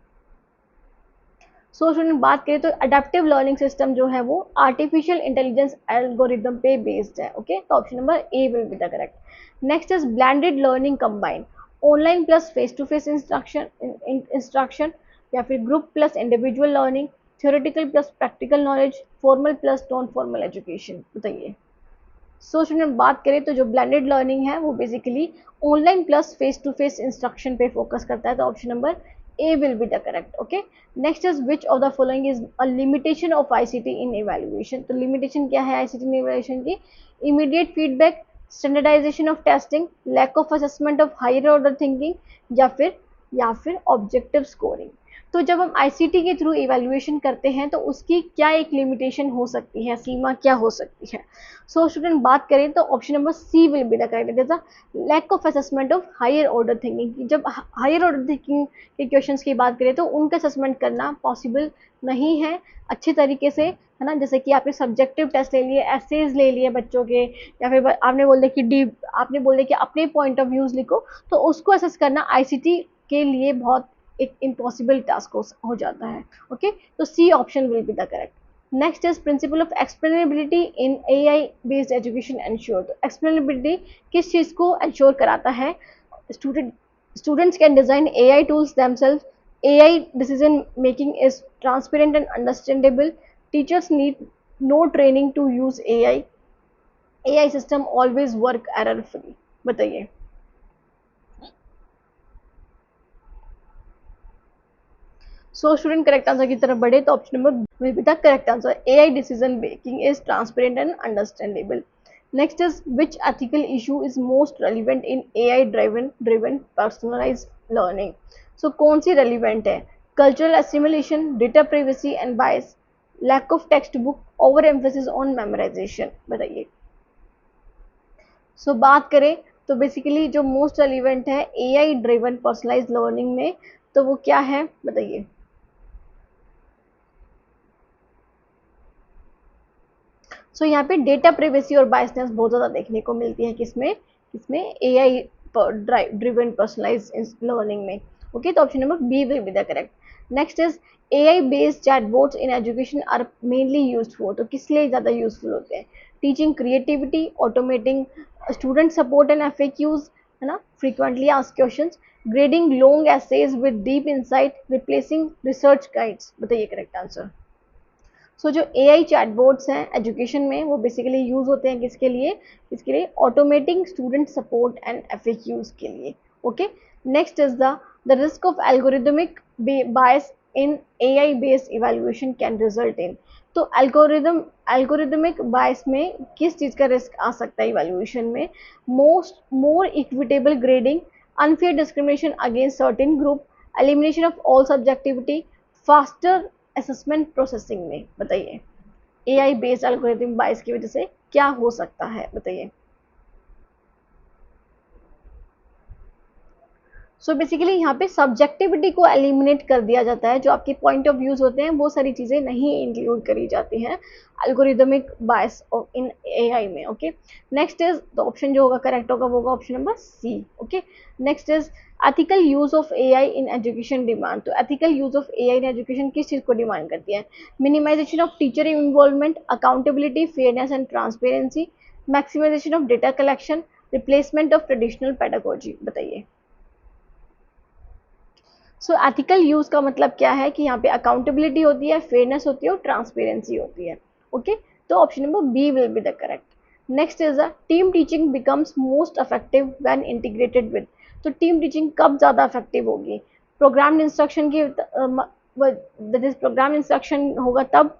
सो स्टूडेंट बात करें तो अडेप्टिव लर्निंग सिस्टम जो है वो आर्टिफिशियल इंटेलिजेंस एल्गोरिदम पे बेस्ड है। ओके, तो option number A will be the correct. Next is blended learning combine, online plus face to face instruction या फिर group plus individual learning, theoretical plus practical knowledge, formal plus non formal education, बताइए। सो स्टूडेंट बात करें तो जो ब्लेंडेड लर्निंग है वो basically online plus face to face instruction पे फोकस करता है, तो option number A will be the correct. Okay, next is which of the following is a limitation of ICT in evaluation, तो लिमिटेशन क्या है आईसीटी इन इवैल्यूएशन की? Immediate feedback, standardisation of testing, lack of assessment of higher order thinking या फिर ऑब्जेक्टिव स्कोरिंग। तो जब हम आईसीटी के थ्रू इवैल्यूएशन करते हैं तो उसकी क्या एक लिमिटेशन हो सकती है, सीमा क्या हो सकती है? सो स्टूडेंट बात करें तो option number C will be the correct, जैसा lack of assessment of higher order thinking. जब हायर ऑर्डर थिंकिंग के क्वेश्चंस की बात करें तो उनका असेसमेंट करना पॉसिबल नहीं है अच्छे तरीके से, है ना। जैसे कि आपने सब्जेक्टिव टेस्ट ले लिए, एसेज ले लिए बच्चों के, या फिर आपने बोल दिया कि आपने बोल दिया कि अपने पॉइंट ऑफ व्यूज लिखो, तो उसको असेस करना आईसीटी के लिए बहुत एक इम्पॉसिबल टास्क हो जाता है। ओके, तो C option will be the correct. Next is principle of explainability in AI based education ensure, तो एक्सप्लेनेबिलिटी किस चीज को एंश्योर कराता है? Students can design AI tools themselves. AI decision making is transparent and understandable. Teachers need no training to use AI. AI system always work error free, बताइए। सो स्टूडेंट करेक्ट आंसर की तरफ बढ़े तो option number will be the correct answer. AI decision making is transparent and understandable. Next is which ethical issue is most relevant in AI driven personalised learning, so कौन सी रेलिवेंट है? Cultural assimilation, data privacy and bias, lack of text book, over emphasis on memorisation, बताइए। सो बात करें तो बेसिकली जो मोस्ट रेलिवेंट है एआई ड्रिवन पर्सनलाइज्ड लर्निंग में, तो वो क्या है, बताइए। सो यहाँ पे डेटा प्राइवेसी और बायसनेस बहुत ज़्यादा देखने को मिलती है किसमें किसमें एआई ड्रिवन पर्सनलाइज्ड लर्निंग में। ओके, तो option number B will be the correct. Next is AI based chatbots in education are mainly used for, तो किस लिए ज़्यादा यूजफुल होते हैं? Teaching creativity, automating student support and FAQs, है ना, frequently asked questions, grading long essays with deep insight, replacing research guides, बताइए करेक्ट आंसर। सो जो एआई चैटबॉट्स हैं एजुकेशन में वो बेसिकली यूज होते हैं किसके लिए? Automating student support and FAQs के लिए। Okay, next is the risk of algorithmic bias in AI based evaluation can result in, तो एल्गोरिदमिक बायस में किस चीज का रिस्क आ सकता है इवैल्यूएशन में? मोर equitable grading, unfair discrimination against certain group, elimination of all subjectivity, faster assessment processing में, बताइए। एआई बेस्ड एल्गोरिथम बायस की वजह से क्या हो सकता है, बताइए। सो बेसिकली यहाँ पे सब्जेक्टिविटी को एलिमिनेट कर दिया जाता है, जो आपके पॉइंट ऑफ व्यूज होते हैं वो सारी चीजें नहीं इंक्लूड करी जाती हैं एल्गोरिदमिक बायस इन एआई में। Okay, next is the option जो होगा करेक्ट होगा वो होगा option number C. Okay, next is ethical use of AI in education demand, तो ethical use of AI in education किस चीज को डिमांड करती है? Minimisation of teacher involvement, accountability, fairness and transparency, maximisation of data collection, replacement of traditional pedagogy, बताइए। सो एथिकल यूज का मतलब क्या है कि यहाँ पे अकाउंटेबिलिटी होती है, फेयरनेस होती है और ट्रांसपेरेंसी होती है। ओके, तो option number B will be the correct. Next is a team teaching becomes most effective when integrated with, तो टीम टीचिंग कब ज़्यादा इफेक्टिव होगी? प्रोग्राम इंस्ट्रक्शन की दैट इज प्रोग्राम इंस्ट्रक्शन होगा तब,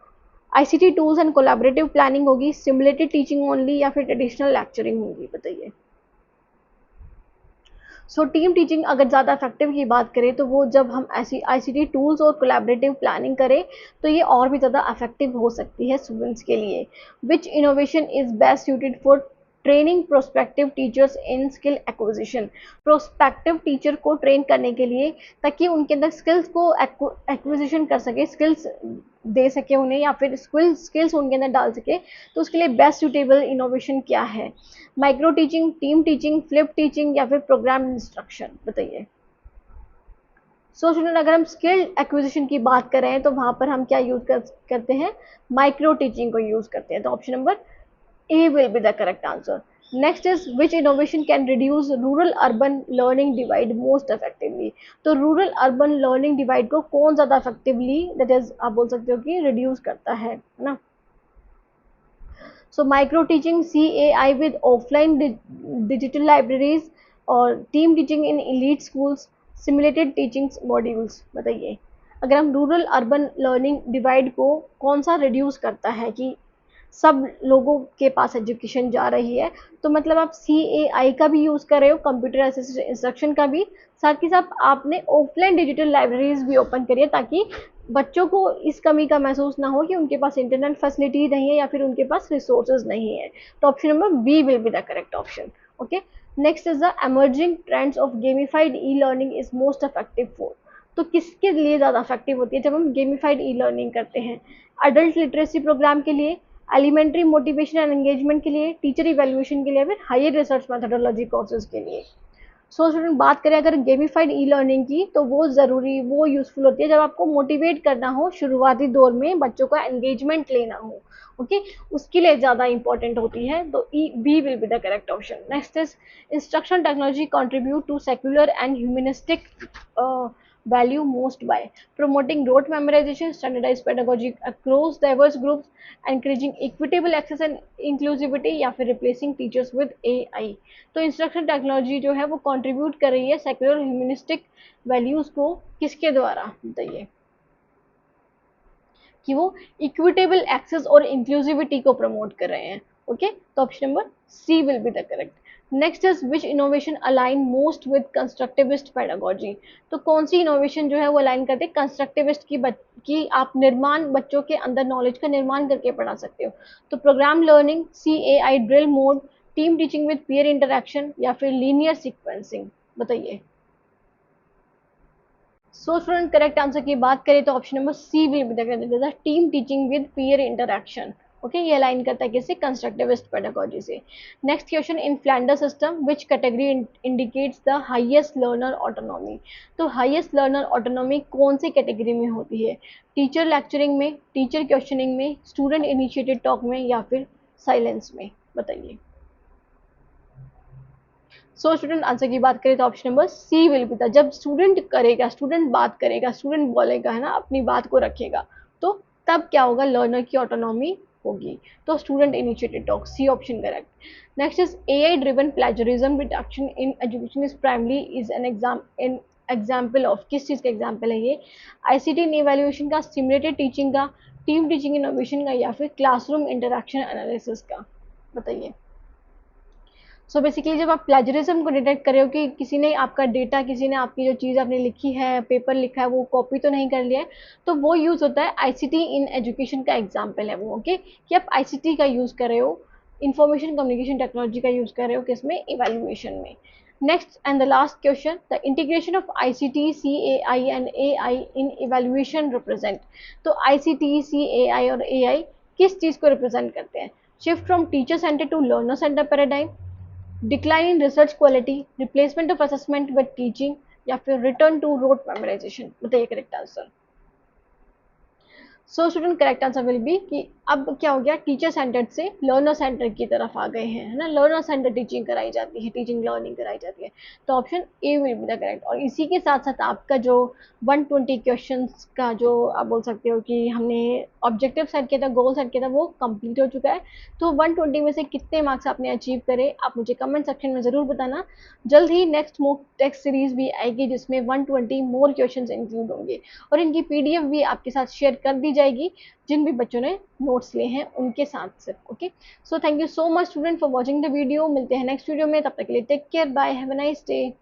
ICT tools and collaborative planning होगी, सिमुलेटेड टीचिंग ओनली या फिर ट्रेडिशनल लेक्चरिंग होगी, बताइए। सो टीम टीचिंग अगर ज़्यादा इफेक्टिव की बात करें तो वो जब हम ऐसी आईसीटी टूल्स और कोलैबोरेटिव प्लानिंग करें तो ये और भी ज़्यादा इफेक्टिव हो सकती है स्टूडेंट्स के लिए। Which innovation is best suited for training prospective teachers in skill acquisition, prospective teacher को ट्रेन करने के लिए ताकि उनके अंदर स्किल्स को एक्विजिशन कर सके, स्किल्स दे सके उन्हें, या फिर स्किल्स उनके अंदर डाल सके। तो उसके लिए बेस्ट सुटेबल इनोवेशन क्या है? Micro teaching, team teaching, flip teaching, या फिर प्रोग्राम इंस्ट्रक्शन, बताइए। सो स्टूडेंट, अगर हम स्किल एक्विजिशन की बात कर रहे हैं तो वहां पर हम क्या यूज करते हैं? माइक्रो टीचिंग को यूज करते हैं। तो option number A will be the correct answer. Next is which innovation can reduce rural urban learning divide most effectively. तो रूरल अर्बन लर्निंग डिवाइड को कौन ज्यादा इफेक्टिवली, दैट इज आप बोल सकते हो कि रिड्यूस करता है ना। So micro teaching, CAI with offline digital libraries, और team teaching in elite schools, simulated teaching modules, बताइए। अगर हम रूरल अर्बन लर्निंग डिवाइड को कौन सा रिड्यूस करता है कि सब लोगों के पास एजुकेशन जा रही है, तो मतलब आप CAI का भी यूज कर रहे हो, कंप्यूटर असिस्टेड इंस्ट्रक्शन का भी, साथ ही साथ आपने ऑफलाइन डिजिटल लाइब्रेरीज भी ओपन करी है ताकि बच्चों को इस कमी का महसूस ना हो कि उनके पास इंटरनेट फैसिलिटी नहीं है या फिर उनके पास रिसोर्सेज नहीं है। तो option number B will be the correct option. Okay, next is the emerging trends of gamified e learning is most effective for. तो किसके लिए ज़्यादा इफेक्टिव होती है जब हम गेमिफाइड ई लर्निंग करते हैं? अडल्ट लिटरेसी प्रोग्राम के लिए, एलिमेंट्री मोटिवेशन एंड एंगेजमेंट के लिए, टीचर इवेल्युएशन के लिए, फिर हायर रिसर्च मेथोडोलॉजी कोर्सेज के लिए। सो स्टूडेंट, बात करें अगर गेमिफाइड ई लर्निंग की, तो वो यूजफुल होती है जब आपको मोटिवेट करना हो, शुरुआती दौर में बच्चों का एंगेजमेंट लेना हो। ओके, उसके लिए ज़्यादा इंपॉर्टेंट होती है। तो B will be the correct option. Next is instruction technology contribute to secular and humanistic value most by promoting rote memorization, standardized pedagogy across diverse groups, encouraging equitable access and inclusivity, या फिर replacing teachers with AI। तो इंस्ट्रक्शन टेक्नोलॉजी जो है वो कंट्रीब्यूट कर रही है सेक्युलर ह्यूमनिस्टिक वैल्यूज को, किसके द्वारा, बताइए, कि वो इक्विटेबल एक्सेस और इंक्लूसिविटी को प्रमोट कर रहे हैं। ओके, तो option number C will be the correct. Next is which innovation align most with constructivist pedagogy. तो कौन सी इनोवेशन जो है वो अलाइन करते हैं कंस्ट्रक्टिविस्ट की आप निर्माण, बच्चों के अंदर नॉलेज का निर्माण करके पढ़ा सकते हो। तो programme learning, CAI drill mode, team teaching with peer interaction, या फिर लीनियर सीक्वेंसिंग, बताइए। सो स्टूडेंट, करेक्ट आंसर की बात करें तो option number C will be the correct, team teaching with peer interaction. Okay, ये अलाइन करता है किससे? कंस्ट्रक्टिविस्ट पेडागोजी से। Next question, in Flander system which category indicates the highest learner autonomy. तो हाईएस्ट लर्नर ऑटोनॉमी कौन सी कैटेगरी में होती है? टीचर लेक्चरिंग में, टीचर क्वेश्चनिंग में, स्टूडेंट इनिशिएटेड टॉक में, या फिर साइलेंस में, बताइए। सो स्टूडेंट, आंसर की बात करें तो option number C will be था, जब स्टूडेंट करेगा, स्टूडेंट बात करेगा, स्टूडेंट बोलेगा, है ना, अपनी बात को रखेगा, तो तब क्या होगा? लर्नर की ऑटोनॉमी होगी। तो student initiated talk, C option correct. Next is AI driven plagiarism reduction in education is primary is an example of, किस चीज़ का एग्जाम्पल है ये? ICT इन इवेल्युएशन का, सिमुलेटेड टीचिंग का, टीम टीचिंग इनोवेशन का, या फिर क्लासरूम इंटरेक्शन एनालिसिस का, बताइए। सो बेसिकली जब आप प्लेजरिज्म को डिटेक्ट कर रहे हो कि किसी ने आपका डेटा, किसी ने आपकी जो चीज़ आपने लिखी है, पेपर लिखा है, वो कॉपी तो नहीं कर लिया है, तो वो यूज़ होता है ICT इन एजुकेशन का एग्जाम्पल है वो। ओके, कि आप ICT का यूज़ कर रहे हो, इंफॉर्मेशन कम्युनिकेशन टेक्नोलॉजी का यूज़ कर रहे हो, किसमें? इवेल्युएशन में। Next and the last question, the integration of ICT, CAI and AI in evaluation represent. तो ICT, CAI और AI किस चीज़ को रिप्रेजेंट करते हैं? Shift from teacher centre to learner centre paradigm, decline in research quality, replacement of assessment with teaching, या फिर रिटर्न टू रोट मेमोराइजेशन, बताइए correct answer. So student, correct answer will be कि अब क्या हो गया, टीचर सेंटर्ड से लर्नर सेंटर की तरफ आ गए हैं, है ना, लर्नर सेंटर टीचिंग कराई जाती है, टीचिंग लर्निंग कराई जाती है। तो option A will be the correct. और इसी के साथ साथ आपका जो 120 क्वेश्चंस का जो आप बोल सकते हो कि हमने ऑब्जेक्टिव सेट किया था, गोल सेट किया था, वो कंप्लीट हो चुका है। तो 120 में से कितने मार्क्स आपने अचीव करे, आप मुझे कमेंट सेक्शन में ज़रूर बताना। जल्द ही नेक्स्ट मॉक टेस्ट सीरीज भी आएगी जिसमें 120 मोर क्वेश्चंस इंक्लूड होंगे, और इनकी PDF भी आपके साथ शेयर कर दी जाएगी जिन भी बच्चों ने नोट्स लिए हैं उनके साथ सिर्फ। Okay, so thank you so much student for watching the video. मिलते हैं नेक्स्ट वीडियो में, तब तक के लिए take care, bye, have a nice day.